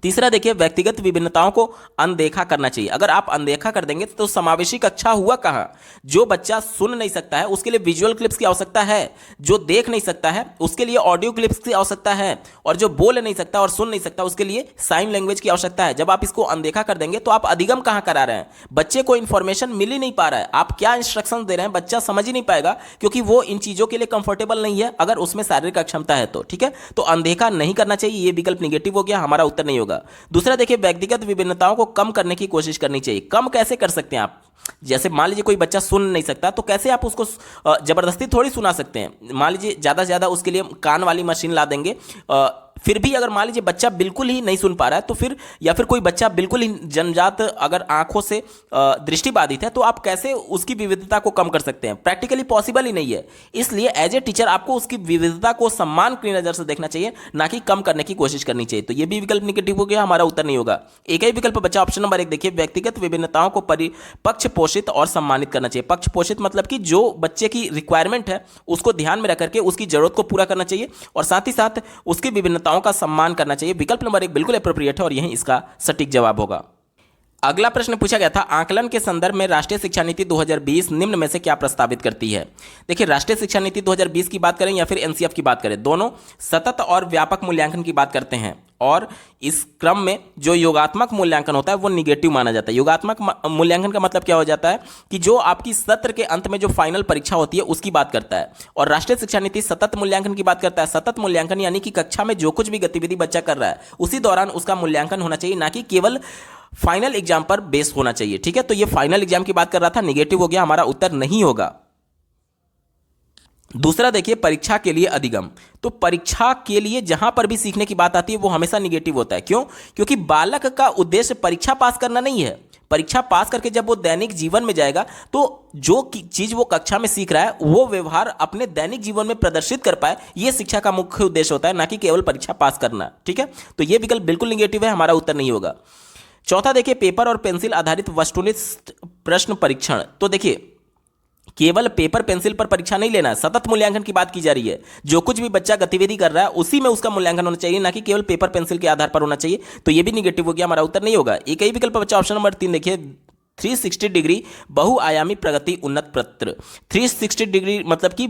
तीसरा देखिए, व्यक्तिगत विभिन्नताओं को अनदेखा करना चाहिए। अगर आप अनदेखा कर देंगे तो समावेशी कक्षा हुआ कहां? जो बच्चा सुन नहीं सकता है उसके लिए विजुअल क्लिप्स की आवश्यकता है, जो देख नहीं सकता है उसके लिए ऑडियो क्लिप्स की आवश्यकता है, और जो बोल नहीं सकता और सुन नहीं सकता उसके लिए साइन लैंग्वेज की आवश्यकता है। जब आप इसको अनदेखा कर देंगे तो आप अधिगम कहां करा रहे हैं? बच्चे को इंफॉर्मेशन मिल ही नहीं पा रहा है, आप क्या इंस्ट्रक्शन दे रहे हैं बच्चा समझ ही नहीं पाएगा, क्योंकि वो इन चीजों के लिए कंफर्टेबल नहीं है, अगर उसमें शारीरिक अक्षमता है तो, ठीक है। तो अनदेखा नहीं करना चाहिए, ये विकल्प निगेटिव हो गया, हमारा उत्तर नहीं होगा। दूसरा देखिए, व्यक्तिगत विभिन्नताओं को कम करने की कोशिश करनी चाहिए। कम कैसे कर सकते हैं आप? जैसे मान लीजिए कोई बच्चा सुन नहीं सकता तो कैसे आप उसको जबरदस्ती थोड़ी सुना सकते हैं। मान लीजिए ज्यादा से ज्यादा उसके लिए कान वाली मशीन ला देंगे, फिर भी अगर मान लीजिए बच्चा बिल्कुल ही नहीं सुन पा रहा है तो फिर, या फिर कोई बच्चा बिल्कुल ही जन्मजात अगर आंखों से दृष्टिबाधित है, तो आप कैसे उसकी विविधता को कम कर सकते हैं? प्रैक्टिकली पॉसिबल ही नहीं है। इसलिए एज ए टीचर आपको उसकी विविधता को सम्मान की नजर से देखना चाहिए, ना कि कम करने की कोशिश करनी चाहिए। तो यह भी विकल्प निगेटिव हो गया, हमारा उत्तर नहीं होगा। एक ही विकल्प बचा, ऑप्शन नंबर 1 देखिए, व्यक्तिगत विभिन्नताओं को पक्ष पोषित और सम्मानित करना चाहिए। पक्ष पोषित मतलब कि जो बच्चे की रिक्वायरमेंट है उसको ध्यान में रख करके उसकी जरूरत को पूरा करना चाहिए, और साथ ही साथ उसकी विभिन्नताओं का सम्मान करना चाहिए। विकल्प नंबर 1 बिल्कुल एप्रोप्रिएट है और यही इसका सटीक जवाब होगा। अगला प्रश्न पूछा गया था, आकलन के संदर्भ में राष्ट्रीय शिक्षा नीति 2020 निम्न में से क्या प्रस्तावित करती है? देखिए, राष्ट्रीय शिक्षा नीति 2020 की बात करें या फिर एनसीएफ की बात करें, दोनों सतत और व्यापक मूल्यांकन की बात करते हैं। और इस क्रम में जो योगात्मक मूल्यांकन होता है वो निगेटिव माना जाता है। योगात्मक मूल्यांकन का मतलब क्या हो जाता है कि जो आपकी सत्र के अंत में जो फाइनल परीक्षा होती है उसकी बात करता है। और राष्ट्रीय शिक्षा नीति सतत मूल्यांकन की बात करता है। सतत मूल्यांकन यानी कि कक्षा में जो कुछ भी गतिविधि बच्चा कर रहा है उसी दौरान उसका मूल्यांकन होना चाहिए, ना कि केवल फाइनल एग्जाम पर बेस होना चाहिए, ठीक है। तो ये फाइनल एग्जाम की बात कर रहा था, निगेटिव हो गया, हमारा उत्तर नहीं होगा। दूसरा देखिए, परीक्षा के लिए अधिगम। तो परीक्षा के लिए जहां पर भी सीखने की बात आती है वो हमेशा निगेटिव होता है। क्यों? क्योंकि बालक का उद्देश्य परीक्षा पास करना नहीं है। परीक्षा पास करके जब वो दैनिक जीवन में जाएगा तो जो चीज वो कक्षा में सीख रहा है वो व्यवहार अपने दैनिक जीवन में प्रदर्शित कर पाए, ये शिक्षा का मुख्य उद्देश्य होता है, ना कि केवल परीक्षा पास करना, ठीक है। तो ये विकल्प बिल्कुल निगेटिव है, हमारा उत्तर नहीं होगा। चौथा देखिए, पेपर और पेंसिल आधारित वस्तुनिष्ठ प्रश्न परीक्षण। तो देखिए, केवल पेपर पेंसिल पर परीक्षा नहीं लेना है, सतत मूल्यांकन की बात की जा रही है। जो कुछ भी बच्चा गतिविधि कर रहा है उसी में उसका मूल्यांकन होना चाहिए, ना कि केवल पेपर पेंसिल के आधार पर होना चाहिए। तो यह भी निगेटिव हो गया, हमारा उत्तर नहीं होगा। एक ही विकल्प बच्चा, ऑप्शन नंबर 3 देखिए, 360 डिग्री बहुआयामी प्रगति उन्नत पत्र। 360 डिग्री मतलब कि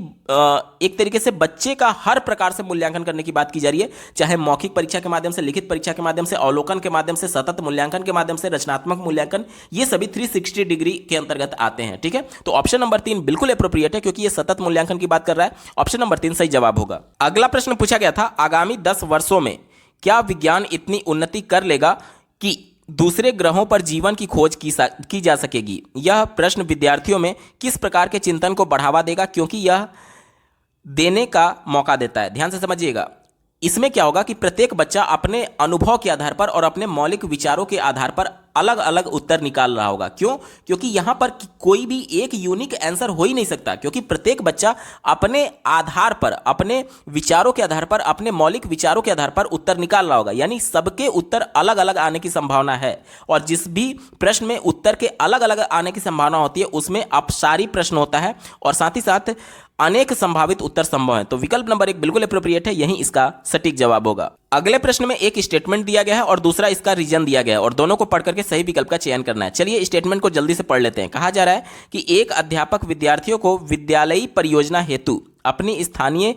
एक तरीके से बच्चे का हर प्रकार से मूल्यांकन करने की बात की जा रही है, चाहे मौखिक परीक्षा के माध्यम से, लिखित परीक्षा के माध्यम से, अवलोकन के माध्यम से, सतत मूल्यांकन के माध्यम से, रचनात्मक मूल्यांकन, ये सभी 360 डिग्री के अंतर्गत आते हैं, ठीक है। तो ऑप्शन नंबर 3 बिल्कुल एप्रोप्रिएट है, क्योंकि ये सतत मूल्यांकन की बात कर रहा है। ऑप्शन नंबर 3 सही जवाब होगा। अगला प्रश्न पूछा गया था, आगामी 10 वर्षों में क्या विज्ञान इतनी उन्नति कर लेगा कि दूसरे ग्रहों पर जीवन की खोज की जा सकेगी? यह प्रश्न विद्यार्थियों में किस प्रकार के चिंतन को बढ़ावा देगा, क्योंकि यह देने का मौका देता है? ध्यान से समझिएगा। इसमें क्या होगा कि प्रत्येक बच्चा अपने अनुभव के आधार पर और अपने मौलिक विचारों के आधार पर अलग अलग उत्तर निकाल रहा होगा। क्यों? क्योंकि यहां पर कोई भी एक यूनिक आंसर हो ही नहीं सकता, क्योंकि प्रत्येक बच्चा अपने आधार पर, अपने विचारों के आधार पर, अपने मौलिक विचारों के आधार पर उत्तर निकाल रहा होगा। यानी सबके उत्तर अलग अलग आने की संभावना है, और जिस भी प्रश्न में उत्तर के अलग अलग आने की संभावना होती है उसमें अपसारी प्रश्न होता है, और साथ ही साथ अनेक संभावित उत्तर संभव है। तो विकल्प नंबर 1 बिल्कुल एप्रोप्रिएट है, यही इसका सटीक जवाब होगा। अगले प्रश्न में एक स्टेटमेंट दिया गया है और दूसरा इसका रीजन दिया गया है, और दोनों को पढ़ करके सही विकल्प का चयन करना है। चलिए स्टेटमेंट को जल्दी से पढ़ लेते हैं। कहा जा रहा है कि एक अध्यापक विद्यार्थियों को विद्यालयी परियोजना हेतु अपनी स्थानीय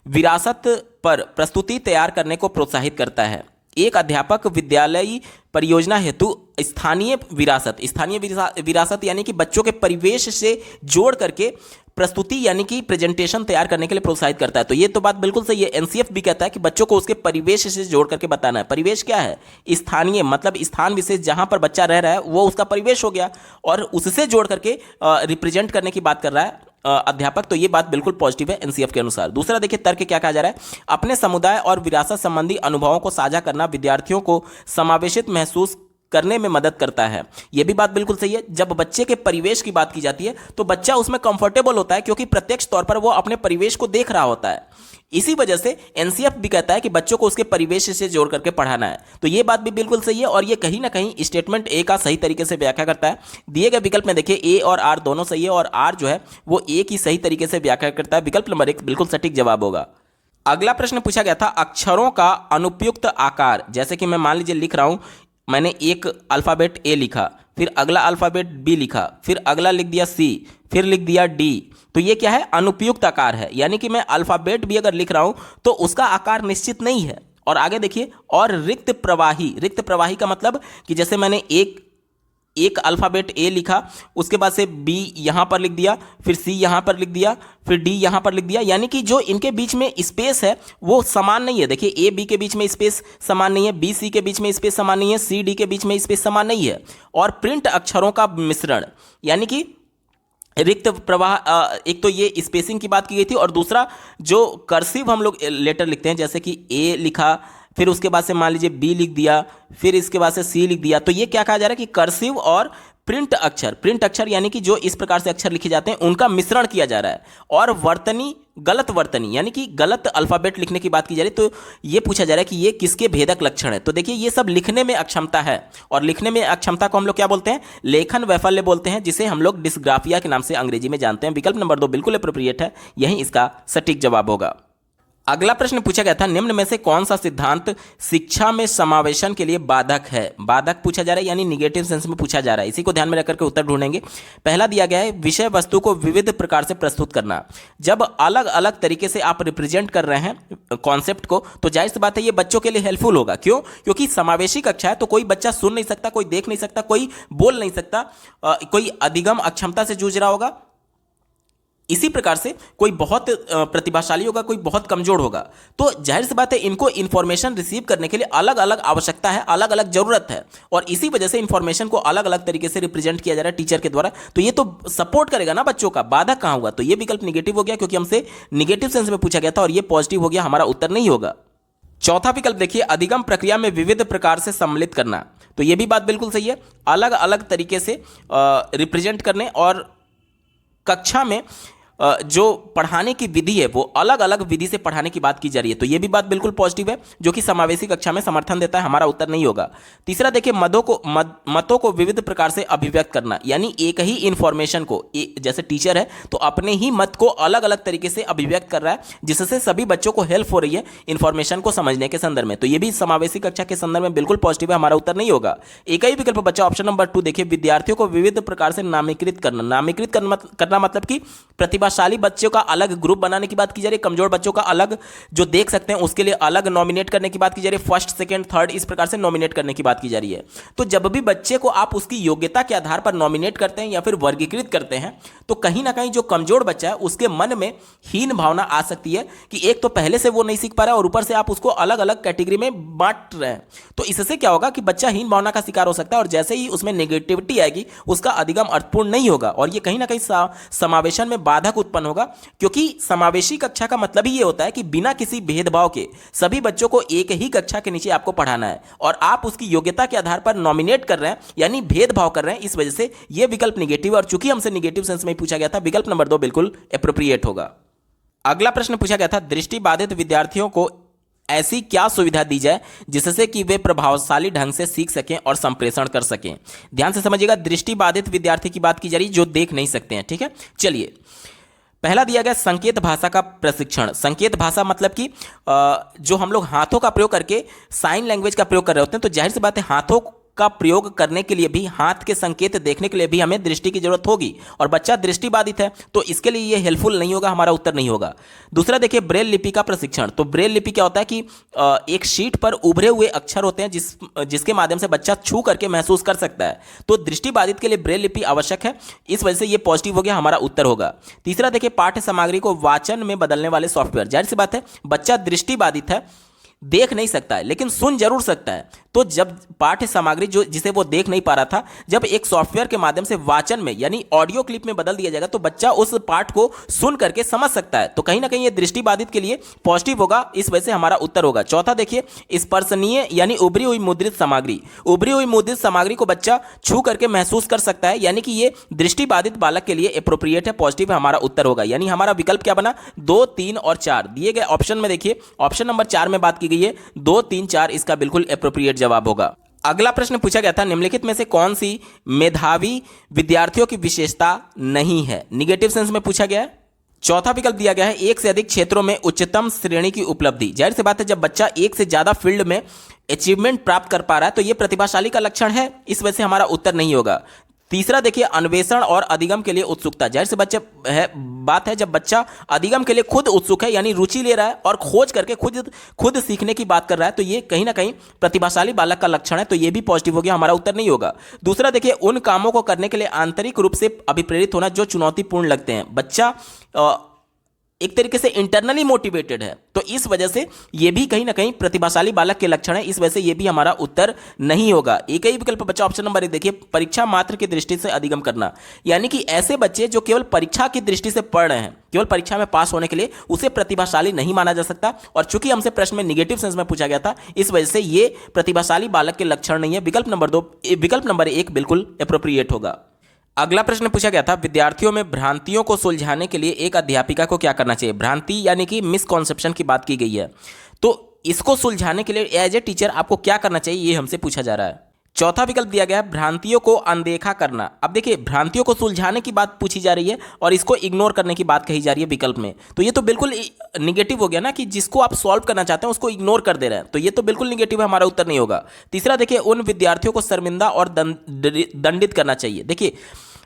विरासत पर प्रस्तुति तैयार करने को प्रोत्साहित करता है। एक अध्यापक विद्यालयी परियोजना हेतु स्थानीय विरासत यानी कि बच्चों के परिवेश से जोड़ करके प्रस्तुति यानी कि प्रेजेंटेशन तैयार करने के लिए प्रोत्साहित करता है। तो ये तो बात बिल्कुल सही है। एनसीएफ भी कहता है कि बच्चों को उसके परिवेश से जोड़ करके बताना है। परिवेश क्या है? स्थानीय, मतलब स्थान विशेष जहां पर बच्चा रह रहा है वो उसका परिवेश हो गया, और उससे जोड़ करके रिप्रेजेंट करने की बात कर रहा है अध्यापक। तो ये बात बिल्कुल पॉजिटिव है एनसीएफ के अनुसार। दूसरा देखिए तर्क क्या कहा जा रहा है, अपने समुदाय और विरासत संबंधी अनुभवों को साझा करना विद्यार्थियों को समावेशित महसूस करने में मदद करता है। यह भी बात बिल्कुल सही है। जब बच्चे के परिवेश की बात की जाती है तो बच्चा उसमें कंफर्टेबल होता है, क्योंकि प्रत्यक्ष तौर पर वो अपने परिवेश को देख रहा होता है। इसी वजह से एनसीएफ भी कहता है कि बच्चों को उसके परिवेश से जोड़ करके पढ़ाना है। तो ये बात भी बिल्कुल सही है, और ये कहीं ना कहीं स्टेटमेंट ए का सही तरीके से व्याख्या करता है। दिए गए विकल्प में देखिए ए और आर दोनों सही है, और आर जो है वो ए की सही तरीके से व्याख्या करता है। विकल्प नंबर 1 बिल्कुल सटीक जवाब होगा। अगला प्रश्न पूछा गया था अक्षरों का अनुपयुक्त आकार। जैसे कि मैं मान लीजिए लिख रहा हूं, मैंने एक अल्फ़ाबेट ए लिखा, फिर अगला अल्फ़ाबेट बी लिखा, फिर अगला लिख दिया सी, फिर लिख दिया डी। तो ये क्या है? अनुपयुक्त आकार है। यानी कि मैं अल्फ़ाबेट भी अगर लिख रहा हूं तो उसका आकार निश्चित नहीं है। और आगे देखिए, और रिक्त प्रवाही का मतलब कि जैसे मैंने एक अल्फ़ाबेट ए लिखा, उसके बाद से बी यहाँ पर लिख दिया, फिर सी यहाँ पर लिख दिया, फिर डी यहाँ पर लिख दिया। यानी कि जो इनके बीच में स्पेस है वो समान नहीं है। देखिए ए बी के बीच में स्पेस समान नहीं है, बी सी के बीच में स्पेस समान नहीं है, सी डी के बीच में स्पेस समान नहीं है। और प्रिंट अक्षरों का मिश्रण, यानी कि रिक्त प्रवाह, एक तो ये स्पेसिंग की बात की गई थी, और दूसरा जो कर्सिव हम लोग लेटर लिखते हैं, जैसे कि ए लिखा, फिर उसके बाद से मान लीजिए बी लिख दिया, फिर इसके बाद से सी लिख दिया। तो ये क्या कहा जा रहा है कि कर्सिव और प्रिंट अक्षर यानी कि जो इस प्रकार से अक्षर लिखे जाते हैं उनका मिश्रण किया जा रहा है। और गलत वर्तनी यानी कि गलत अल्फ़ाबेट लिखने की बात की जा रही है। तो ये पूछा जा रहा है कि ये किसके भेदक लक्षण है। तो देखिए ये सब लिखने में अक्षमता है, और लिखने में अक्षमता को हम लोग क्या बोलते हैं? लेखन वैफल्य बोलते हैं, जिसे हम लोग डिस्ग्राफिया के नाम से अंग्रेजी में जानते हैं। विकल्प नंबर 2 बिल्कुल एप्रोप्रिएट है, यही इसका सटीक जवाब होगा। अगला प्रश्न पूछा गया था निम्न में से कौन सा सिद्धांत शिक्षा में समावेशन के लिए बाधक है। बाधक पूछा जा रहा है, यानी निगेटिव सेंस में पूछा जा रहा है। इसी को ध्यान में रखकर के उत्तर ढूंढेंगे। पहला दिया गया है विषय वस्तु को विविध प्रकार से प्रस्तुत करना। जब अलग अलग तरीके से आप रिप्रेजेंट कर रहे हैं कॉन्सेप्ट को, तो जाहिर सी बात है ये बच्चों के लिए हेल्पफुल होगा। क्यों? क्योंकि समावेशी कक्षा है, तो कोई बच्चा सुन नहीं सकता, कोई देख नहीं सकता, कोई बोल नहीं सकता, कोई अधिगम अक्षमता से जूझ रहा होगा। इसी प्रकार से कोई बहुत प्रतिभाशाली होगा, कोई बहुत कमजोर होगा। तो जाहिर सी बात है इनको इन्फॉर्मेशन रिसीव करने के लिए अलग अलग आवश्यकता है, अलग अलग जरूरत है, और इसी वजह से इन्फॉर्मेशन को अलग अलग तरीके से रिप्रेजेंट किया जा रहा है टीचर के द्वारा। तो ये तो सपोर्ट करेगा ना बच्चों का, बाधक कहां हुआ? तो ये विकल्प निगेटिव हो गया, क्योंकि हमसे निगेटिव सेंस में पूछा गया था, और ये पॉजिटिव हो गया, हमारा उत्तर नहीं होगा। चौथा विकल्प देखिए अधिगम प्रक्रिया में विविध प्रकार से सम्मिलित करना। तो ये भी बात बिल्कुल सही है, अलग अलग तरीके से रिप्रेजेंट करने, और कक्षा में जो पढ़ाने की विधि है वो अलग अलग विधि से पढ़ाने की बात की जा रही है। तो ये भी बात बिल्कुल पॉजिटिव है, जो कि समावेशी कक्षा में समर्थन देता है। हमारा उत्तर नहीं होगा। तीसरा देखिए मतों को विविध प्रकार से अभिव्यक्त करना, यानी एक ही इंफॉर्मेशन को, जैसे टीचर है तो अपने ही मत को अलग अलग तरीके से अभिव्यक्त कर रहा है, जिससे सभी बच्चों को हेल्प हो रही है इंफॉर्मेशन को समझने के संदर्भ में। तो ये भी समावेशी कक्षा के संदर्भ में बिल्कुल पॉजिटिव है, हमारा उत्तर नहीं होगा। एक ही विकल्प बच्चा ऑप्शन नंबर 2 देखिए विद्यार्थियों को विविध प्रकार से नामीकृत करना। नामीकृत करना मतलब कि प्रतिभाशाली बच्चों का अलग ग्रुप बनाने की बात की जा रही है, कमजोर बच्चों का अलग जो देख सकते हैं उसके लिए अलग नॉमिनेट करने की बात की जा रही है, फर्स्ट सेकंड थर्ड इस प्रकार से नॉमिनेट करने की बात की जा रही है। तो जब भी बच्चे को आप उसकी योग्यता के आधार पर नॉमिनेट करते हैं या फिर वर्गीकृत करते हैं, तो कहीं ना कहीं जो कमजोर बच्चा है उसके मन में हीन भावना आ सकती है कि एक तो पहले से वो नहीं सीख पा रहा है और ऊपर से आप उसको अलग अलग कैटेगरी में बांट रहे हैं। तो इससे क्या होगा कि बच्चा हीन भावना का शिकार हो सकता है, और जैसे ही उसमें नेगेटिविटी आएगी उसका अधिगम अर्थपूर्ण नहीं होगा, और ये कहीं ना कहीं समावेशन में बाधक बाधक उत्पन्न होगा, क्योंकि समावेशी कक्षा का मतलब ही ये होता है कि बिना किसी भेदभाव के सभी बच्चों को एक ही कक्षा के नीचे आपको पढ़ाना है, और आप उसकी योग्यता के आधार पर नॉमिनेट कर रहे हैं, यानी भेदभाव कर रहे हैं। इस वजह से यह विकल्प निगेटिव, और चूंकि हमसे निगेटिव सेंस में पूछा गया था, विकल्प नंबर 2 बिल्कुल एप्रोप्रिएट होगा। अगला प्रश्न पूछा गया था, दृष्टिबाधित विद्यार्थियों को ऐसी क्या सुविधा दी जाए जिससे कि वे प्रभावशाली ढंग से सीख सकें और संप्रेषण कर सकें। ध्यान से समझिएगा, दृष्टिबाधित विद्यार्थी की बात की जा रही है जो देख नहीं सकते हैं। ठीक है, चलिए, पहला दिया गया संकेत भाषा का प्रशिक्षण। संकेत भाषा मतलब कि जो हम लोग हाथों का प्रयोग करके साइन लैंग्वेज का प्रयोग कर रहे होते हैं, तो जाहिर सी बात है हाथों का प्रयोग करने के लिए भी, हाथ के संकेत देखने के लिए भी हमें दृष्टि की जरूरत होगी, और बच्चा दृष्टिबाधित है तो इसके लिए ये हेल्पफुल नहीं होगा, हमारा उत्तर नहीं होगा। दूसरा देखिए, ब्रेल लिपि का प्रशिक्षण। तो ब्रेल लिपि क्या होता है कि एक शीट पर उभरे हुए अक्षर होते हैं जिसके माध्यम से बच्चा छू करके महसूस कर सकता है, तो दृष्टिबाधित के लिए ब्रेल लिपि आवश्यक है, इस वजह से ये पॉजिटिव हो गया, हमारा उत्तर होगा। तीसरा देखिए, पाठ्य सामग्री को वाचन में बदलने वाले सॉफ्टवेयर। जाहिर सी बात है बच्चा दृष्टिबाधित है, देख नहीं सकता है लेकिन सुन जरूर सकता है, तो जब पाठ्य सामग्री जिसे वो देख नहीं पा रहा था, जब एक सॉफ्टवेयर के माध्यम से वाचन में यानी ऑडियो क्लिप में बदल दिया जाएगा, तो बच्चा उस पाठ को सुन करके समझ सकता है, तो कहीं ना कहीं ये दृष्टिबाधित के लिए पॉजिटिव होगा, इस वजह से हमारा उत्तर होगा। चौथा देखिए, स्पर्शनीय यानी उभरी हुई मुद्रित सामग्री। उभरी हुई मुद्रित सामग्री को बच्चा छू करके महसूस कर सकता है, यानी कि ये दृष्टिबाधित बालक के लिए अप्रोप्रिएट है, पॉजिटिव है, हमारा उत्तर होगा। यानी हमारा विकल्प क्या बना, 2, 3 और 4 दिए गए ऑप्शन में। देखिए ऑप्शन नंबर 4 में बात की गई है, 2, 3, 4 इसका बिल्कुल एप्रोप्रिएट जवाब होगा। अगला प्रश्न पूछा गया था, निम्नलिखित में से कौन सी मेधावी विद्यार्थियों की विशेषता नहीं है। निगेटिव सेंस में पूछा गया है। चौथा विकल्प दिया गया है, एक से अधिक क्षेत्रों में उच्चतम श्रेणी की उपलब्धि। जाहिर सी बात है जब बच्चा एक से ज्यादा फील्ड में अचीवमेंट प्राप्त कर पा रहा है तो यह प्रतिभाशाली का लक्षण है, इस वजह से हमारा उत्तर नहीं होगा। तीसरा देखिए, अन्वेषण और अधिगम के लिए उत्सुकता। जाहिर से बात है जब बच्चा अधिगम के लिए खुद उत्सुक है, यानी रुचि ले रहा है और खोज करके खुद सीखने की बात कर रहा है, तो ये कहीं ना कहीं प्रतिभाशाली बालक का लक्षण है, तो ये भी पॉजिटिव हो गया, हमारा उत्तर नहीं होगा। दूसरा देखिए, उन कामों को करने के लिए आंतरिक रूप से अभिप्रेरित होना जो चुनौतीपूर्ण लगते हैं। बच्चा एक तरीके से इंटरनली मोटिवेटेड है, तो इस वजह से ये भी कहीं ना कहीं प्रतिभाशाली बालक के लक्षण है, इस वजह से ये भी हमारा उत्तर नहीं होगा। एक ही विकल्प बच्चा ऑप्शन नंबर 1 देखिए, परीक्षा मात्र की दृष्टि से अधिगम करना, यानी कि ऐसे बच्चे जो केवल परीक्षा की दृष्टि से पढ़ रहे हैं, केवल परीक्षा में पास होने के लिए, उसे प्रतिभाशाली नहीं माना जा सकता, और चूंकि हमसे प्रश्न में निगेटिव सेंस में पूछा गया था, इस वजह से ये प्रतिभाशाली बालक के लक्षण नहीं है। विकल्प नंबर 1 बिल्कुल एप्रोप्रिएट होगा। अगला प्रश्न पूछा गया था, विद्यार्थियों में भ्रांतियों को सुलझाने के लिए एक अध्यापिका को क्या करना चाहिए। भ्रांति यानी कि मिसकॉन्सेप्शन की बात की गई है, तो इसको सुलझाने के लिए एज ए टीचर आपको क्या करना चाहिए, ये हमसे पूछा जा रहा है। चौथा विकल्प दिया गया है, भ्रांतियों को अनदेखा करना। अब देखिए, भ्रांतियों को सुलझाने की बात पूछी जा रही है और इसको इग्नोर करने की बात कही जा रही है विकल्प में, तो ये तो बिल्कुल निगेटिव हो गया ना, कि जिसको आप सॉल्व करना चाहते हैं उसको इग्नोर कर दे रहे हैं, तो ये तो बिल्कुल निगेटिव है, हमारा उत्तर नहीं होगा। तीसरा देखिए, उन विद्यार्थियों को शर्मिंदा और दंडित करना चाहिए। देखिए,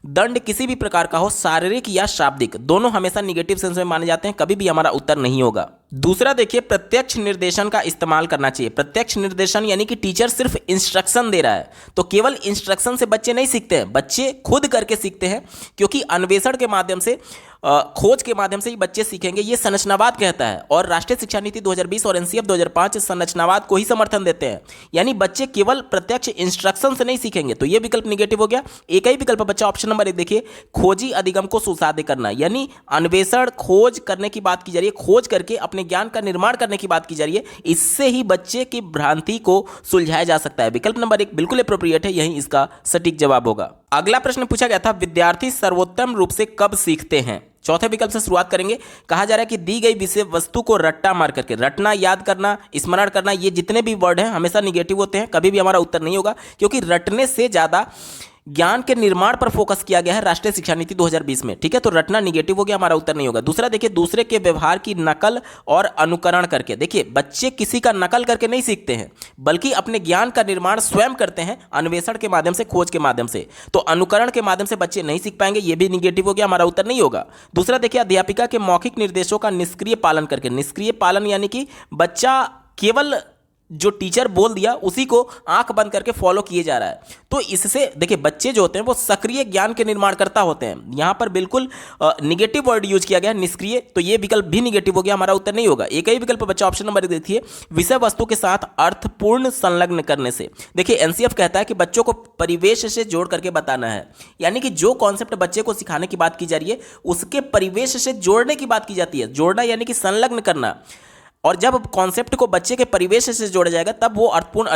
दंड किसी भी प्रकार का हो, शारीरिक या शाब्दिक, दोनों हमेशा निगेटिव सेंस में माने जाते हैं, कभी भी हमारा उत्तर नहीं होगा। दूसरा देखिए, प्रत्यक्ष निर्देशन का इस्तेमाल करना चाहिए। प्रत्यक्ष निर्देशन यानी कि टीचर सिर्फ इंस्ट्रक्शन दे रहा है, तो केवल इंस्ट्रक्शन से बच्चे नहीं सीखते हैं, बच्चे खुद करके सीखते हैं, क्योंकि अन्वेषण के माध्यम से, खोज के माध्यम से ही बच्चे सीखेंगे, ये संरचनावाद कहता है, और राष्ट्रीय शिक्षा नीति 2020 और एनसीएफ 2005 संरचनावाद को ही समर्थन देते हैं, यानी बच्चे केवल प्रत्यक्ष इंस्ट्रक्शन से नहीं सीखेंगे, तो ये विकल्प निगेटिव हो गया। एक ही विकल्प बच्चा ऑप्शन नंबर 1 देखिए, खोजी अधिगम को सुसाध्य करना, यानी अन्वेषण खोज करने की बात की जा रही है, खोज करके अपने ज्ञान का निर्माण करने की बात की जा रही है, इससे ही बच्चे की भ्रांति को सुलझाया जा सकता है। विकल्प नंबर 1 बिल्कुल एप्रोप्रिएट है, यही इसका सटीक जवाब होगा। अगला प्रश्न पूछा गया था, विद्यार्थी सर्वोत्तम रूप से कब सीखते हैं। चौथे विकल्प से शुरुआत करेंगे। कहा जा रहा है कि दी गई विषय वस्तु को रट्टा मार करके, रटना, याद करना, स्मरण करना, ये जितने भी वर्ड हैं हमेशा निगेटिव होते हैं, कभी भी हमारा उत्तर नहीं होगा, क्योंकि रटने से ज्यादा ज्ञान के निर्माण पर फोकस किया गया है राष्ट्रीय शिक्षा नीति 2020 में। ठीक है, तो रटना निगेटिव हो गया, हमारा उत्तर नहीं होगा। दूसरा देखिए, दूसरे के व्यवहार की नकल और अनुकरण करके। देखिए, बच्चे किसी का नकल करके नहीं सीखते हैं, बल्कि अपने ज्ञान का निर्माण स्वयं करते हैं, अन्वेषण के माध्यम से, खोज के माध्यम से, तो अनुकरण के माध्यम से बच्चे नहीं सीख पाएंगे, ये भी निगेटिव हो गया, हमारा उत्तर नहीं होगा। दूसरा देखिए, अध्यापिका के मौखिक निर्देशों का निष्क्रिय पालन करके। निष्क्रिय पालन यानी कि बच्चा केवल जो टीचर बोल दिया उसी को आंख बंद करके फॉलो किए जा रहा है। तो इससे देखिए बच्चे जो होते हैं वो सक्रिय ज्ञान के निर्माणकर्ता होते हैं। यहाँ पर बिल्कुल निगेटिव वर्ड यूज किया गया है, निष्क्रिय, तो ये विकल्प भी निगेटिव हो गया, हमारा उत्तर नहीं होगा। एक ही विकल्प बच्चा ऑप्शन नंबर देखिए, विषय वस्तु के साथ अर्थपूर्ण संलग्न करने से। देखिए एनसीएफ कहता है कि बच्चों को परिवेश से जोड़ करके बताना है, यानी कि जो कॉन्सेप्ट बच्चे को सिखाने की बात की जा रही है उसके परिवेश से जोड़ने की बात की जाती है। जोड़ना यानी कि संलग्न करना, और जब कॉन्सेप्ट को बच्चे के परिवेश से जोड़ा जाएगा तब वो अर्थपूर्ण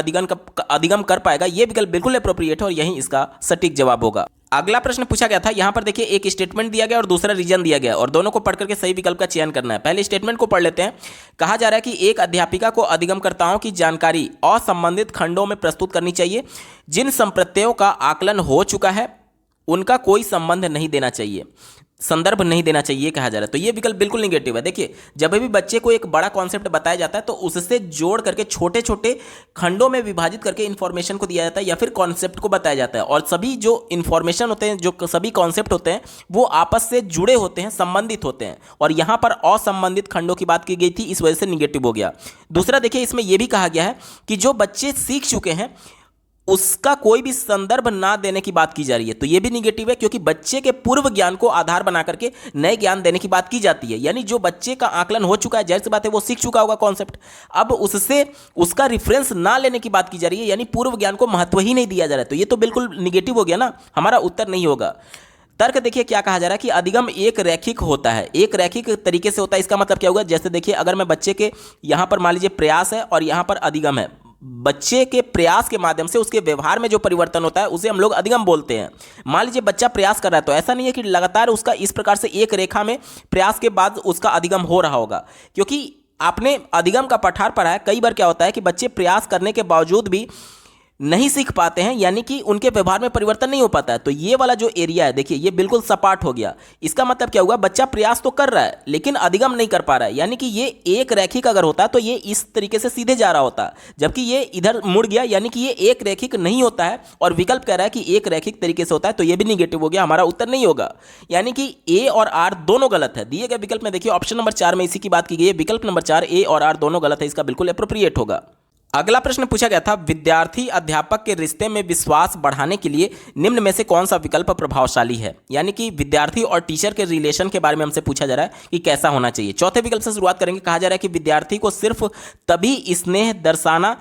अधिगम कर पाएगा। ये विकल्प बिल्कुल अप्रोप्रिएट है और यही इसका सटीक जवाब होगा। अगला प्रश्न पूछा गया था, यहां पर देखिए एक स्टेटमेंट दिया गया और दूसरा रीजन दिया गया और दोनों को पढ़ करके सही विकल्प का चयन करना है। पहले स्टेटमेंट को पढ़ लेते हैं। कहा जा रहा है कि एक अध्यापिका को अधिगमकर्ताओं की जानकारी असंबंधित खंडों में प्रस्तुत करनी चाहिए। जिन संप्रत्ययों का आकलन हो चुका है उनका कोई संबंध नहीं देना चाहिए, संदर्भ नहीं देना चाहिए कहा जा रहा है। तो ये विकल्प बिल्कुल निगेटिव है। देखिए जब भी बच्चे को एक बड़ा कॉन्सेप्ट बताया जाता है तो उससे जोड़ करके छोटे छोटे खंडों में विभाजित करके इन्फॉर्मेशन को दिया जाता है या फिर कॉन्सेप्ट को बताया जाता है, और सभी जो इन्फॉर्मेशन होते हैं, जो सभी कॉन्सेप्ट होते हैं वो आपस से जुड़े होते हैं, संबंधित होते हैं, और यहाँ पर असंबंधित खंडों की बात की गई थी, इस वजह से निगेटिव हो गया। दूसरा देखिए इसमें यह भी कहा गया है कि जो बच्चे सीख चुके हैं उसका कोई भी संदर्भ ना देने की बात की जा रही है, तो यह भी निगेटिव है, क्योंकि बच्चे के पूर्व ज्ञान को आधार बना करके नए ज्ञान देने की बात की जाती है। यानी जो बच्चे का आकलन हो चुका है, जाहिर सी बात है वो सीख चुका होगा कॉन्सेप्ट, अब उससे उसका रिफरेंस ना लेने की बात की जा रही है, यानी पूर्व ज्ञान को महत्व ही नहीं दिया जा रहा है। तो ये तो बिल्कुल निगेटिव हो गया ना, हमारा उत्तर नहीं होगा। तर्क देखिए क्या कहा जा रहा है कि अधिगम एक रैखिक होता है, एक रैखिक तरीके से होता है। इसका मतलब क्या होगा, जैसे देखिए अगर मैं बच्चे के यहाँ पर मान लीजिए प्रयास है और यहाँ पर अधिगम है, बच्चे के प्रयास के माध्यम से उसके व्यवहार में जो परिवर्तन होता है उसे हम लोग अधिगम बोलते हैं। मान लीजिए बच्चा प्रयास कर रहा है तो ऐसा नहीं है कि लगातार उसका इस प्रकार से एक रेखा में प्रयास के बाद उसका अधिगम हो रहा होगा, क्योंकि आपने अधिगम का पठार पढ़ा है। कई बार क्या होता है कि बच्चे प्रयास करने के बावजूद भी नहीं सीख पाते हैं, यानी कि उनके व्यवहार में परिवर्तन नहीं हो पाता है। तो ये वाला जो एरिया है देखिए ये बिल्कुल सपाट हो गया। इसका मतलब क्या हुआ, बच्चा प्रयास तो कर रहा है लेकिन अधिगम नहीं कर पा रहा है, यानी कि ये एक रैखिक अगर होता तो ये इस तरीके से सीधे जा रहा होता, जबकि ये इधर मुड़ गया, यानी कि ये एक रैखिक नहीं होता है। और विकल्प कह रहा है कि एक रैखिक तरीके से होता है, तो ये भी निगेटिव हो गया, हमारा उत्तर नहीं होगा। यानी कि ए और आर दोनों गलत है। दिए गए विकल्प में देखिए ऑप्शन नंबर 4 में इसी की बात की गई है, विकल्प नंबर 4 ए और आर दोनों गलत है, इसका बिल्कुल अप्रोप्रिएट होगा। अगला प्रश्न पूछा गया था, विद्यार्थी अध्यापक के रिश्ते में विश्वास बढ़ाने के लिए निम्न में से कौन सा विकल्प प्रभावशाली है। यानी कि विद्यार्थी और टीचर के रिलेशन के बारे में हमसे पूछा जा रहा है कि कैसा होना चाहिए। चौथे विकल्प से शुरुआत करेंगे। कहा जा रहा है कि विद्यार्थी को सिर्फ तभी स्नेह दर्शाना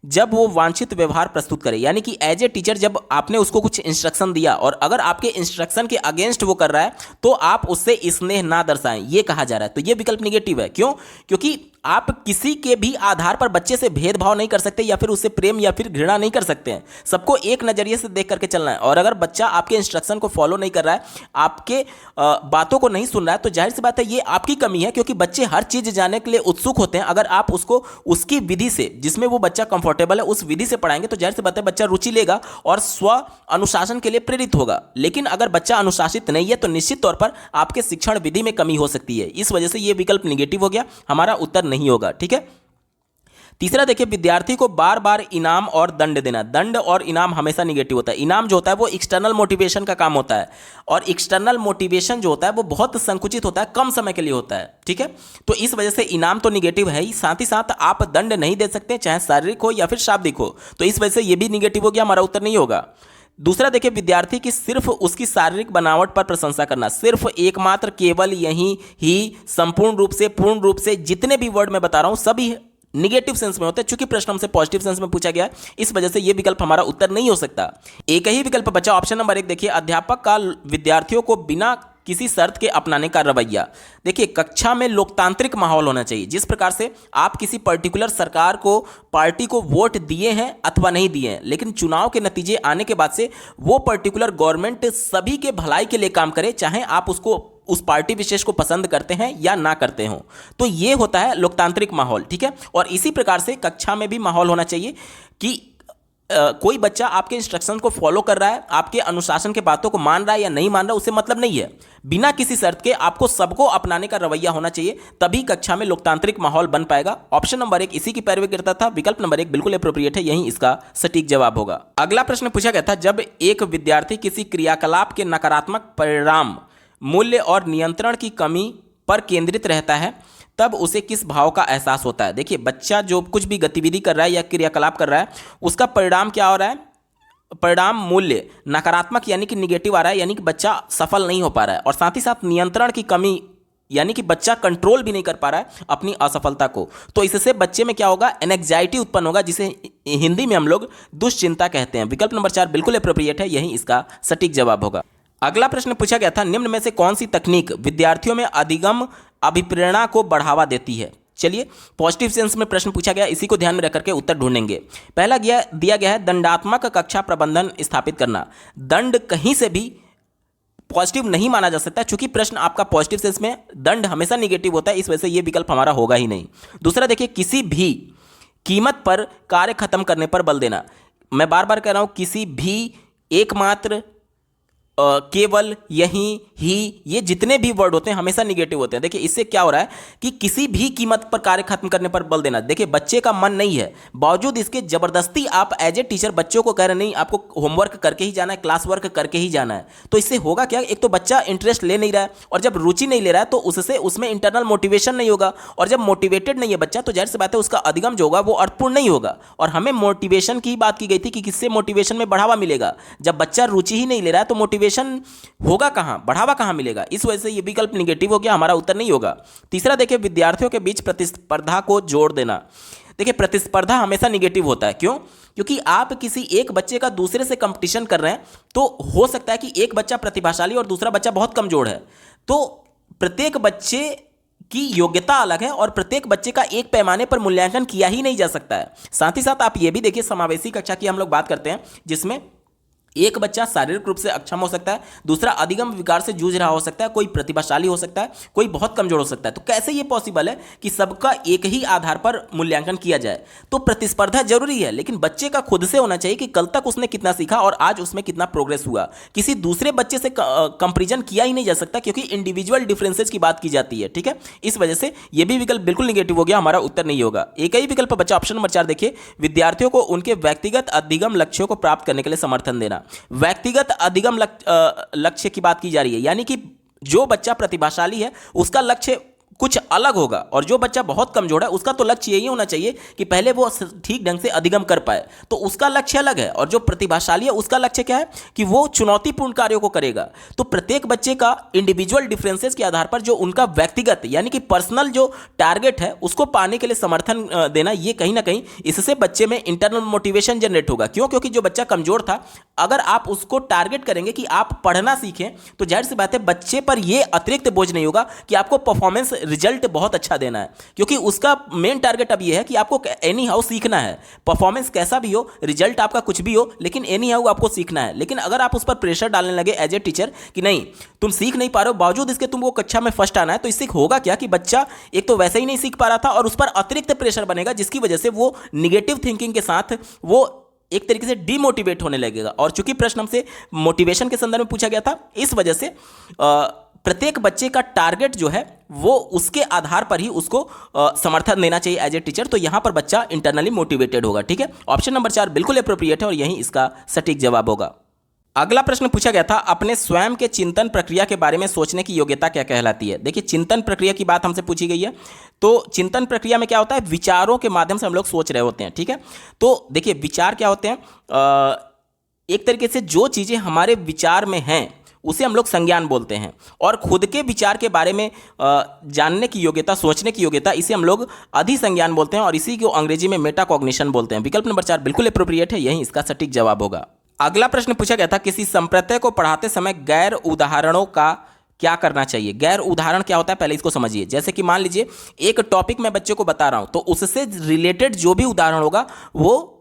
जब वो वांछित व्यवहार प्रस्तुत करे, यानी कि एज ए टीचर जब आपने उसको कुछ इंस्ट्रक्शन दिया और अगर आपके इंस्ट्रक्शन के अगेंस्ट वो कर रहा है तो आप उससे स्नेह ना दर्शाएं, ये कहा जा रहा है। तो ये विकल्प निगेटिव है। क्यों? क्योंकि आप किसी के भी आधार पर बच्चे से भेदभाव नहीं कर सकते या फिर उससे प्रेम या फिर घृणा नहीं कर सकते हैं। सबको एक नजरिए से देख करके चलना है, और अगर बच्चा आपके इंस्ट्रक्शन को फॉलो नहीं कर रहा है, आपके बातों को नहीं सुन रहा है, तो जाहिर सी बात है ये आपकी कमी है, क्योंकि बच्चे हर चीज जानने के लिए उत्सुक होते हैं। अगर आप उसको उसकी विधि से, जिसमें वो बच्चा कंफर्टेबल है, उस विधि से पढ़ाएंगे तो जाहिर सी बात है बच्चा रुचि लेगा और स्व अनुशासन के लिए प्रेरित होगा। लेकिन अगर बच्चा अनुशासित नहीं है तो निश्चित तौर पर आपके शिक्षण विधि में कमी हो सकती है। इस वजह से यह विकल्प निगेटिव हो गया, हमारा उत्तर नहीं होगा। ठीक है। तीसरा देखिए, विद्यार्थी को बार बार इनाम और दंड देना। दंड और इनाम हमेशा निगेटिव होता है। इनाम जो होता है वो एक्सटर्नल मोटिवेशन का काम होता है, और एक्सटर्नल मोटिवेशन जो होता है वो बहुत संकुचित होता है, कम समय के लिए होता है। ठीक है, तो इस वजह से इनाम तो निगेटिव है ही, साथ ही साथ आप दंड नहीं दे सकते, चाहे शारीरिक हो या फिर शाब्दिक हो, तो इस वजह से ये भी निगेटिव हो गया, हमारा उत्तर नहीं होगा। दूसरा देखिए, विद्यार्थी की सिर्फ उसकी शारीरिक बनावट पर प्रशंसा करना। सिर्फ एकमात्र केवल यही ही संपूर्ण रूप से, पूर्ण रूप से, जितने भी वर्ड मैं बता रहा हूं सभी निगेटिव सेंस में होता है। चूंकि प्रश्न हमसे पॉजिटिव सेंस में पूछा गया, इस वजह से यह विकल्प हमारा उत्तर नहीं हो सकता। एक ही विकल्प बचा, ऑप्शन नंबर 1 देखिए, अध्यापक का विद्यार्थियों को बिना किसी शर्त के अपनाने का रवैया। देखिए, कक्षा में लोकतांत्रिक माहौल होना चाहिए। जिस प्रकार से आप किसी पर्टिकुलर सरकार को, पार्टी को वोट दिए हैं अथवा नहीं दिए हैं, लेकिन चुनाव के नतीजे आने के बाद से वो पर्टिकुलर गवर्नमेंट सभी के भलाई के लिए काम करे, चाहे आप उसको, उस पार्टी विशेष को पसंद करते हैं या ना करते हो। तो ये होता है लोकतांत्रिक माहौल। ठीक है, और इसी प्रकार से कक्षा में भी माहौल होना चाहिए कि कोई बच्चा आपके इंस्ट्रक्शन को फॉलो कर रहा है, आपके अनुशासन के बातों को मान रहा है या नहीं मान रहा है, उससे मतलब नहीं है। बिना किसी शर्त के आपको सबको अपनाने का रवैया होना चाहिए, तभी कक्षा में लोकतांत्रिक माहौल बन पाएगा। ऑप्शन नंबर 1 इसी की पैरवी करता था, विकल्प नंबर 1 बिल्कुल एप्रोप्रिएट है, यही इसका सटीक जवाब होगा। अगला प्रश्न पूछा गया था, जब एक विद्यार्थी किसी क्रियाकलाप के नकारात्मक परिणाम, मूल्य और नियंत्रण की कमी पर केंद्रित रहता है तब उसे किस भाव का एहसास होता है। देखिए बच्चा जो कुछ भी गतिविधि कर रहा है या क्रियाकलाप कर रहा है, उसका परिणाम क्या हो रहा है, परिणाम मूल्य नकारात्मक यानी कि निगेटिव आ रहा है, यानी कि बच्चा सफल नहीं हो पा रहा है। और साथ ही साथ नियंत्रण की कमी, यानी कि बच्चा कंट्रोल भी नहीं कर पा रहा है अपनी असफलता को। तो इससे बच्चे में क्या होगा, एनेक्जाइटी उत्पन्न होगा, जिसे हिंदी में हम लोग दुश्चिंता कहते हैं। विकल्प नंबर 4 बिल्कुल अप्रोप्रिएट है, यही इसका सटीक जवाब होगा। अगला प्रश्न पूछा गया था, निम्न में से कौन सी तकनीक विद्यार्थियों में अधिगम अभिप्रेरणा को बढ़ावा देती है। चलिए पॉजिटिव सेंस में प्रश्न पूछा गया, इसी को ध्यान में रख करके उत्तर ढूंढेंगे। पहला दिया गया है दंडात्मक कक्षा प्रबंधन स्थापित करना। दंड कहीं से भी पॉजिटिव नहीं माना जा सकता, क्योंकि प्रश्न आपका पॉजिटिव सेंस में, दंड हमेशा निगेटिव होता है, इस वजह से ये विकल्प हमारा होगा ही नहीं। दूसरा देखिए, किसी भी कीमत पर कार्य खत्म करने पर बल देना। मैं बार बार कह रहा हूं, किसी भी, एकमात्र, केवल, यही, ही, ये जितने भी वर्ड होते हैं हमेशा निगेटिव होते हैं। देखिए इससे क्या हो रहा है कि किसी भी कीमत पर कार्य खत्म करने पर बल देना। देखिए बच्चे का मन नहीं है, बावजूद इसके जबरदस्ती आप एज ए टीचर बच्चों को कह रहे नहीं आपको होमवर्क करके ही जाना है, क्लास वर्क करके ही जाना है। तो इससे होगा क्या, एक तो बच्चा इंटरेस्ट ले नहीं रहा है, और जब रुचि नहीं ले रहा है तो उससे उसमें इंटरनल मोटिवेशन नहीं होगा, और जब मोटिवेटेड नहीं है बच्चा तो जाहिर सी बात है उसका अधिगम जो होगा वो अर्थपूर्ण नहीं होगा। और हमें मोटिवेशन की बात की गई थी कि किससे मोटिवेशन में बढ़ावा मिलेगा। जब बच्चा रुचि ही नहीं ले रहा है तो मोटिवेशन होगा कहां, बढ़ावा कहां मिलेगा। इस वजह से यह विकल्प निगेटिव हो गया, हमारा उत्तर नहीं होगा। तीसरा देखिए, विद्यार्थियों के बीच प्रतिस्पर्धा को जोड़ देना। देखिए प्रतिस्पर्धा हमेशा निगेटिव होता है, क्यों, क्योंकि आप किसी एक बच्चे का दूसरे से कंपटीशन कर रहे हैं, तो हो सकता है कि एक बच्चा प्रतिभाशाली और दूसरा बच्चा बहुत कमजोर है। तो प्रत्येक बच्चे की योग्यता अलग है और प्रत्येक बच्चे का एक पैमाने पर मूल्यांकन किया ही नहीं जा सकता है। साथ ही साथ आप ये भी देखिए, समावेशी कक्षा की हम लोग बात करते हैं, जिसमें एक बच्चा शारीरिक रूप से अक्षम हो सकता है, दूसरा अधिगम विकार से जूझ रहा हो सकता है, कोई प्रतिभाशाली हो सकता है, कोई बहुत कमजोर हो सकता है। तो कैसे ये पॉसिबल है कि सबका एक ही आधार पर मूल्यांकन किया जाए। तो प्रतिस्पर्धा जरूरी है, लेकिन बच्चे का खुद से होना चाहिए कि कल तक उसने कितना सीखा और आज उसमें कितना प्रोग्रेस हुआ। किसी दूसरे बच्चे से कंपेरिजन किया ही नहीं जा सकता, क्योंकि इंडिविजुअल डिफरेंसेस की बात की जाती है। ठीक है, इस वजह से यह भी विकल्प बिल्कुल निगेटिव हो गया, हमारा उत्तर नहीं होगा। एक ही विकल्प बचा, ऑप्शन नंबर 4 देखिए, विद्यार्थियों को उनके व्यक्तिगत अधिगम लक्ष्यों को प्राप्त करने के लिए समर्थन देना। व्यक्तिगत अधिगम लक्ष्य की बात की जा रही है, यानी कि जो बच्चा प्रतिभाशाली है उसका लक्ष्य कुछ अलग होगा, और जो बच्चा बहुत कमजोर है उसका तो लक्ष्य यही होना चाहिए कि पहले वो ठीक ढंग से अधिगम कर पाए, तो उसका लक्ष्य अलग है। और जो प्रतिभाशाली है उसका लक्ष्य क्या है कि वो चुनौतीपूर्ण कार्यों को करेगा। तो प्रत्येक बच्चे का इंडिविजुअल डिफरेंसेस के आधार पर जो उनका व्यक्तिगत यानी कि पर्सनल जो टारगेट है उसको पाने के लिए समर्थन देना, ये कहीं ना कहीं इससे बच्चे में इंटरनल मोटिवेशन जनरेट होगा। क्यों, क्योंकि जो बच्चा कमजोर था, अगर आप उसको टारगेट करेंगे कि आप पढ़ना सीखें, तो जाहिर सी बात है बच्चे पर यह अतिरिक्त बोझ नहीं होगा कि आपको परफॉर्मेंस रिजल्ट बहुत अच्छा देना है, क्योंकि उसका मेन टारगेट अब यह है कि आपको एनी हाउ सीखना है। परफॉर्मेंस कैसा भी हो, रिजल्ट आपका कुछ भी हो, लेकिन एनी हाउ आपको सीखना है। लेकिन अगर आप उस पर प्रेशर डालने लगे एज ए टीचर कि नहीं तुम सीख नहीं पा रहे हो, बावजूद इसके तुमको कक्षा में फर्स्ट आना है, तो इससे होगा क्या कि बच्चा एक तो वैसे ही नहीं सीख पा रहा था और उस पर अतिरिक्त प्रेशर बनेगा, जिसकी वजह से वो निगेटिव थिंकिंग के साथ वो एक तरीके से डिमोटिवेट होने लगेगा। और चूंकि प्रश्न हमसे मोटिवेशन के संदर्भ में पूछा गया था, इस वजह से प्रत्येक बच्चे का टारगेट जो है वो उसके आधार पर ही उसको समर्थन देना चाहिए एज ए टीचर। तो यहां पर बच्चा इंटरनली मोटिवेटेड होगा। ठीक है, ऑप्शन नंबर 4 बिल्कुल एप्रोप्रिएट है और यही इसका सटीक जवाब होगा। अगला प्रश्न पूछा गया था, अपने स्वयं के चिंतन प्रक्रिया के बारे में सोचने की योग्यता क्या कहलाती है। देखिए चिंतन प्रक्रिया की बात हमसे पूछी गई है, तो चिंतन प्रक्रिया में क्या होता है, विचारों के माध्यम से हम लोग सोच रहे होते हैं। ठीक है, तो देखिए विचार क्या होते हैं, एक तरीके से जो चीज़ें हमारे विचार में हैं उसे हम लोग संज्ञान बोलते हैं, और खुद के विचार के बारे में जानने की योग्यता, सोचने की योग्यता, इसे हम लोग अधिसंज्ञान बोलते हैं, और इसी को अंग्रेजी में मेटाकॉग्निशन बोलते हैं। विकल्प नंबर 4 बिल्कुल एप्रोप्रिएट है, यही इसका सटीक जवाब होगा। अगला प्रश्न पूछा गया था, किसी संप्रत्यय को पढ़ाते समय गैर उदाहरणों का क्या करना चाहिए। गैर उदाहरण क्या होता है, पहले इसको समझिए। जैसे कि मान लीजिए एक टॉपिक मैं बच्चे को बता रहा हूं, तो उससे रिलेटेड जो भी उदाहरण होगा वो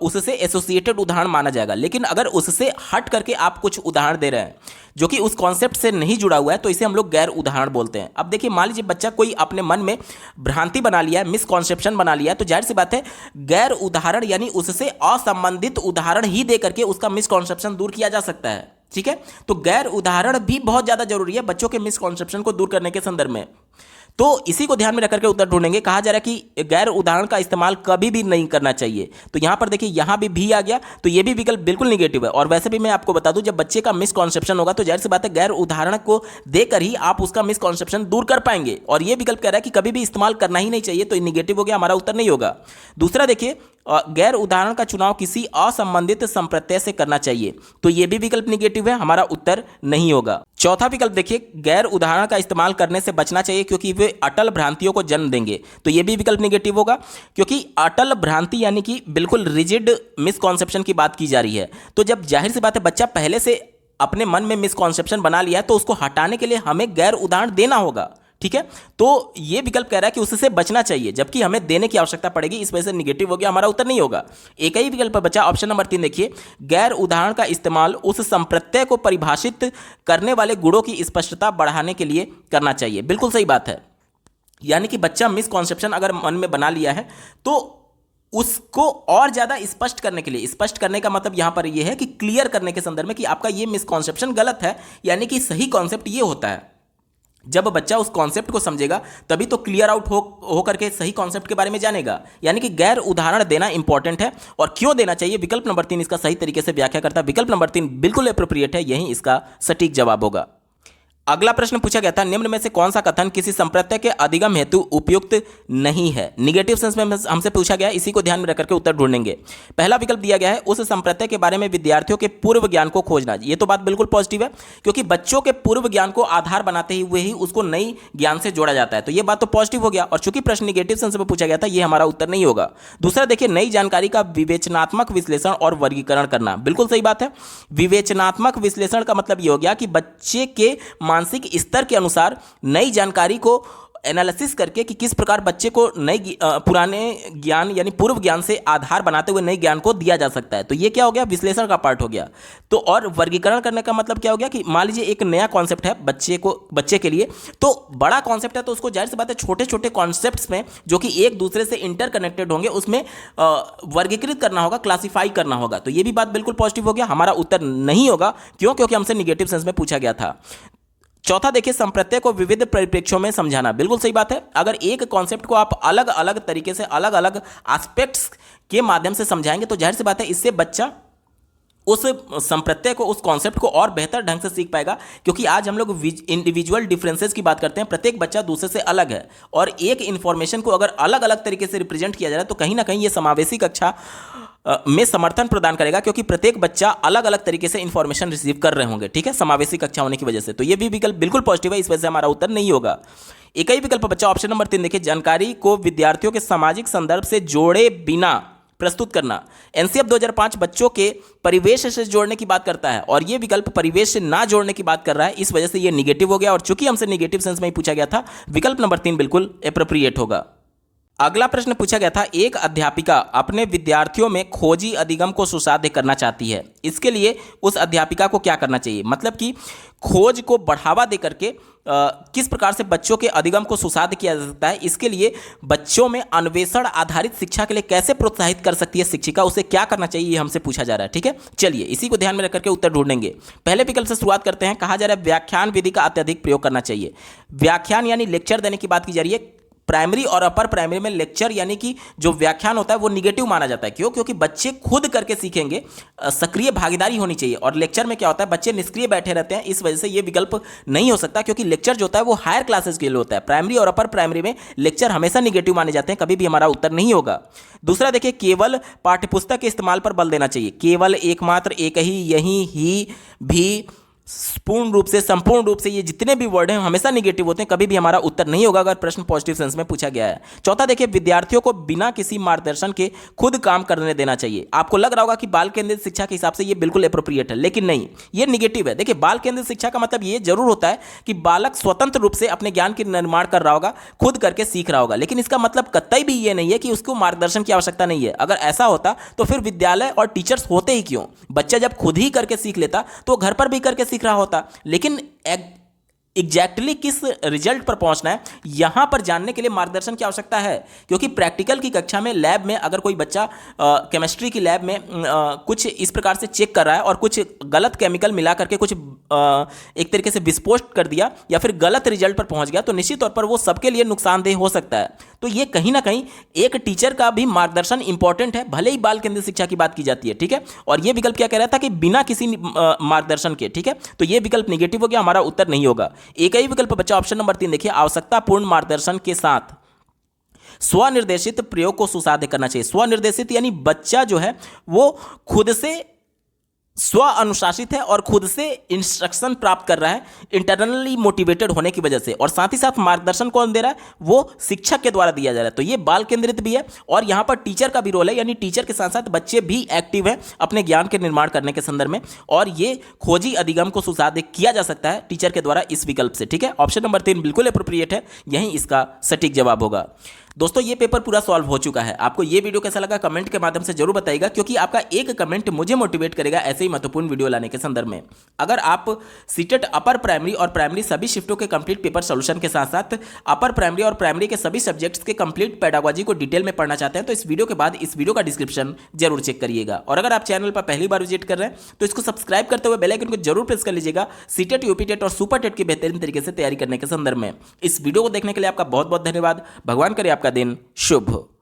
उससे एसोसिएटेड उदाहरण माना जाएगा। लेकिन अगर उससे हट करके आप कुछ उदाहरण दे रहे हैं जो कि उस कॉन्सेप्ट से नहीं जुड़ा हुआ है, तो इसे हम लोग गैर उदाहरण बोलते हैं। अब देखिए मान लीजिए बच्चा कोई अपने मन में भ्रांति बना लिया है, मिसकॉन्सेप्शन बना लिया है, तो जाहिर सी बात है गैर उदाहरण यानी उससे असंबंधित उदाहरण ही दे करके उसका मिसकॉन्सेप्शन दूर किया जा सकता है। ठीक है, तो गैर उदाहरण भी बहुत ज़्यादा जरूरी है बच्चों के मिसकॉन्सेप्शन को दूर करने के संदर्भ में। तो इसी को ध्यान में रख करके उत्तर ढूंढेंगे। कहा जा रहा है कि गैर उदाहरण का इस्तेमाल कभी भी नहीं करना चाहिए। तो यहां पर देखिए, यहां भी आ गया, तो ये भी विकल्प बिल्कुल निगेटिव है। और वैसे भी मैं आपको बता दूं, जब बच्चे का मिसकॉन्सेप्शन होगा तो जाहिर सी बात है गैर उदाहरण को देकर ही आप उसका मिसकॉन्सेप्शन दूर कर पाएंगे। और ये विकल्प कह रहा है कि कभी भी इस्तेमाल करना ही नहीं चाहिए, तो निगेटिव हो गया, हमारा उत्तर नहीं होगा। दूसरा देखिए, गैर उदाहरण का चुनाव किसी असंबंधित संप्रत्यय से करना चाहिए, तो यह भी विकल्प निगेटिव है, हमारा उत्तर नहीं होगा। चौथा विकल्प देखिए, गैर उदाहरण का इस्तेमाल करने से बचना चाहिए क्योंकि वे अटल भ्रांतियों को जन्म देंगे, तो यह भी विकल्प निगेटिव होगा। क्योंकि अटल भ्रांति यानी कि बिल्कुल रिजिड मिसकॉन्सेप्शन की बात की जा रही है, तो जब जाहिर सी बात है बच्चा पहले से अपने मन में मिसकॉन्सेप्शन बना लिया है, तो उसको हटाने के लिए हमें गैर उदाहरण देना होगा। ठीक है, तो ये विकल्प कह रहा है कि उससे बचना चाहिए, जबकि हमें देने की आवश्यकता पड़ेगी, इस वजह से निगेटिव हो गया, हमारा उत्तर नहीं होगा। एक ही विकल्प बचा, ऑप्शन नंबर 3 देखिए, गैर उदाहरण का इस्तेमाल उस संप्रत्यय को परिभाषित करने वाले गुणों की स्पष्टता बढ़ाने के लिए करना चाहिए। बिल्कुल सही बात है, यानी कि बच्चा मिसकॉन्सेप्शन अगर मन में बना लिया है तो उसको और ज्यादा स्पष्ट करने के लिए, स्पष्ट करने का मतलब यहां पर यह है कि क्लियर करने के संदर्भ में कि आपका यह मिसकॉन्सेप्शन गलत है, यानी कि सही कॉन्सेप्ट ये होता है। जब बच्चा उस कॉन्सेप्ट को समझेगा तभी तो क्लियर आउट हो करके सही कॉन्सेप्ट के बारे में जानेगा। यानी कि गैर उदाहरण देना इंपॉर्टेंट है, और क्यों देना चाहिए, विकल्प नंबर 3 इसका सही तरीके से व्याख्या करता है। विकल्प नंबर 3 बिल्कुल एप्रोप्रिएट है, यही इसका सटीक जवाब होगा। अगला प्रश्न पूछा गया था, निम्न में से कौन सा कथन किसी संप्रत्यय के अधिगम हेतु उपयुक्त नहीं है। निगेटिव सेंस में हमसे पूछा गया है, इसी को ध्यान में रखकर के उत्तर ढूंढेंगे। पहला विकल्प दिया गया है, उस संप्रत्यय के बारे में विद्यार्थियों के पूर्व ज्ञान को खोजना। ये तो बात बिल्कुल पॉजिटिव है, क्योंकि बच्चों के पूर्व ज्ञान को आधार बनाते हुए ही उसको नई ज्ञान से जोड़ा जाता है, तो ये बात तो पॉजिटिव हो गया। और चूंकि प्रश्न निगेटिव सेंस में पूछा गया था, ये हमारा उत्तर नहीं होगा। दूसरा देखिए, नई जानकारी का विवेचनात्मक विश्लेषण और वर्गीकरण करना। बिल्कुल सही बात है, विवेचनात्मक विश्लेषण का मतलब ये हो गया कि बच्चे के मानसिक स्तर के अनुसार नई जानकारी को एनालिसिस करके कि किस प्रकार बच्चे को नई पुराने ज्ञान यानी पूर्व ज्ञान से आधार बनाते हुए नई ज्ञान को दिया जा सकता है, तो ये क्या हो गया, विश्लेषण का पार्ट हो गया। तो और वर्गीकरण करने का मतलब क्या हो गया कि मान लीजिए एक नया कॉन्सेप्ट है बच्चे के लिए, तो बड़ा कॉन्सेप्ट है, तो उसको जाहिर सी बात है छोटे छोटे कॉन्सेप्ट्स में जो कि एक दूसरे से इंटरकनेक्टेड होंगे उसमें वर्गीकृत करना होगा, क्लासीफाई करना होगा, तो ये भी बात बिल्कुल पॉजिटिव हो गया, हमारा उत्तर नहीं होगा। क्यों? क्योंकि हमसे निगेटिव सेंस में पूछा गया था। चौथा देखिए, संप्रत्यय को विविध परिप्रेक्ष्यों में समझाना। बिल्कुल सही बात है, अगर एक कॉन्सेप्ट को आप अलग अलग तरीके से अलग अलग एस्पेक्ट्स के माध्यम से समझाएंगे तो जाहिर सी बात है इससे बच्चा उस संप्रत्यय को, उस कॉन्सेप्ट को और बेहतर ढंग से सीख पाएगा। क्योंकि आज हम लोग इंडिविजुअल डिफरेंसेस की बात करते हैं, प्रत्येक बच्चा दूसरे से अलग है, और एक इंफॉर्मेशन को अगर अलग अलग तरीके से रिप्रेजेंट किया जा रहा है तो कहीं ना कहीं ये समावेशी कक्षा में समर्थन प्रदान करेगा, क्योंकि प्रत्येक बच्चा अलग अलग तरीके से इंफॉर्मेशन रिसीव कर रहे होंगे। ठीक है, समावेशी कक्षा होने की वजह से, तो ये भी विकल्प बिल्कुल पॉजिटिव है, इस वजह से हमारा उत्तर नहीं होगा। एक ही विकल्प बच्चा, ऑप्शन नंबर 3 देखिए, जानकारी को विद्यार्थियों के सामाजिक संदर्भ से जोड़े बिना प्रस्तुत करना। एनसीएफ 2005 बच्चों के परिवेश से जोड़ने की बात करता है, और यह विकल्प परिवेश से ना जोड़ने की बात कर रहा है, इस वजह से यह निगेटिव हो गया। और चूंकि हमसे निगेटिव सेंस में ही पूछा गया था, विकल्प नंबर 3 बिल्कुल एप्रोप्रिएट होगा। अगला प्रश्न पूछा गया था, एक अध्यापिका अपने विद्यार्थियों में खोजी अधिगम को सुसाध्य करना चाहती है, इसके लिए उस अध्यापिका को क्या करना चाहिए। मतलब कि खोज को बढ़ावा देकर के किस प्रकार से बच्चों के अधिगम को सुसाध्य किया जा सकता है, इसके लिए बच्चों में अन्वेषण आधारित शिक्षा के लिए कैसे प्रोत्साहित कर सकती है शिक्षिका, उसे क्या करना चाहिए, ये हमसे पूछा जा रहा है। ठीक है, चलिए इसी को ध्यान में रखकर के उत्तर ढूंढेंगे। पहले विकल्प से शुरुआत करते हैं। कहा जा रहा है व्याख्यान विधि का अत्यधिक प्रयोग करना चाहिए। व्याख्यान यानी लेक्चर देने की बात की जा रही है। प्राइमरी और अपर प्राइमरी में लेक्चर यानी कि जो व्याख्यान होता है वो निगेटिव माना जाता है। क्यों? क्योंकि बच्चे खुद करके सीखेंगे, सक्रिय भागीदारी होनी चाहिए। और लेक्चर में क्या होता है, बच्चे निष्क्रिय बैठे रहते हैं, इस वजह से ये विकल्प नहीं हो सकता, क्योंकि लेक्चर जो होता है वो हायर क्लासेस के लिए होता है। प्राइमरी और अपर प्राइमरी में लेक्चर हमेशा निगेटिव माने जाते हैं, कभी भी हमारा उत्तर नहीं होगा। दूसरा देखिए, केवल पाठ्यपुस्तक के इस्तेमाल पर बल देना चाहिए। केवल, एकमात्र, एक ही, यही, ही, भी, पूर्ण रूप से, संपूर्ण रूप से, ये जितने भी वर्ड हैं हमेशा निगेटिव होते हैं, कभी भी हमारा उत्तर नहीं होगा अगर प्रश्न पॉजिटिव सेंस में पूछा गया है। चौथा देखिए, विद्यार्थियों को बिना किसी मार्गदर्शन के खुद काम करने देना चाहिए। आपको लग रहा होगा कि बाल केंद्रित शिक्षा के हिसाब से ये बिल्कुल एप्रोप्रिएट है, लेकिन नहीं, ये निगेटिव है। देखिए, बाल केंद्रित शिक्षा का मतलब ये जरूर होता है कि बालक स्वतंत्र रूप से अपने ज्ञान के निर्माण कर रहा होगा, खुद करके सीख रहा होगा, लेकिन इसका मतलब कतई भी ये नहीं है कि उसको मार्गदर्शन की आवश्यकता नहीं है। अगर ऐसा होता तो फिर विद्यालय और टीचर्स होते ही क्यों? बच्चा जब खुद ही करके सीख लेता तो घर पर भी करके सीख रहा होता। लेकिन एग्जैक्टली किस रिजल्ट पर पहुंचना है, यहां पर जानने के लिए मार्गदर्शन की आवश्यकता है। क्योंकि प्रैक्टिकल की कक्षा में, लैब में अगर कोई बच्चा केमिस्ट्री की लैब में कुछ इस प्रकार से चेक कर रहा है और कुछ गलत केमिकल मिला करके कुछ एक तरीके से विस्फोट कर दिया या फिर गलत रिजल्ट पर पहुंच गया, तो निश्चित तौर पर वो सबके लिए नुकसानदेह हो सकता है। तो ये कहीं ना कहीं एक टीचर का भी मार्गदर्शन इंपॉर्टेंट है, भले ही बाल केंद्रित शिक्षा की बात की जाती है, ठीक है। और ये विकल्प क्या कह रहा था कि बिना किसी मार्गदर्शन के, ठीक है, तो ये विकल्प निगेटिव हो गया, हमारा उत्तर नहीं होगा। एक ही विकल्प बचा ऑप्शन नंबर 3, देखिए, आवश्यकतापूर्ण मार्गदर्शन के साथ स्वनिर्देशित प्रयोग को सुसाध्य करना चाहिए। स्वनिर्देशित यानी बच्चा जो है वो खुद से स्व अनुशासित है और खुद से इंस्ट्रक्शन प्राप्त कर रहा है, इंटरनली मोटिवेटेड होने की वजह से। और साथ ही साथ मार्गदर्शन कौन दे रहा है, वो शिक्षक के द्वारा दिया जा रहा है। तो ये बाल केंद्रित भी है और यहाँ पर टीचर का भी रोल है, यानी टीचर के साथ साथ बच्चे भी एक्टिव हैं अपने ज्ञान के निर्माण करने के संदर्भ में। और ये खोजी अधिगम को सुसाध्य किया जा सकता है टीचर के द्वारा इस विकल्प से, ठीक है। ऑप्शन नंबर 3 बिल्कुल अप्रोप्रिएट है, यही इसका सटीक जवाब होगा। दोस्तों ये पेपर पूरा सॉल्व हो चुका है। आपको ये वीडियो कैसा लगा कमेंट के माध्यम से जरूर बताइएगा, क्योंकि आपका एक कमेंट मुझे मोटिवेट करेगा ऐसे ही महत्वपूर्ण वीडियो लाने के संदर्भ में। अगर आप सीटेट अपर प्राइमरी और प्राइमरी सभी शिफ्टों के कंप्लीट पेपर सोल्यूशन के साथ साथ अपर प्राइमरी और प्राइमरी के सभी सब्जेक्ट्स के कंप्लीट पेडागोजी को डिटेल में पढ़ना चाहते हैं, तो इस वीडियो के बाद इस वीडियो का डिस्क्रिप्शन जरूर चेक करिएगा। और अगर आप चैनल पर पहली बार विजिट कर रहे हैं तो इसको सब्सक्राइब करते हुए बेल आइकन को जरूर प्रेस कर लीजिएगा, सीटेट, यूपीटेट और सुपर टेट की बेहतरीन तरीके से तैयारी करने के संदर्भ में। इस वीडियो को देखने के लिए आपका बहुत बहुत धन्यवाद। भगवान करे आपका दिन शुभ हो।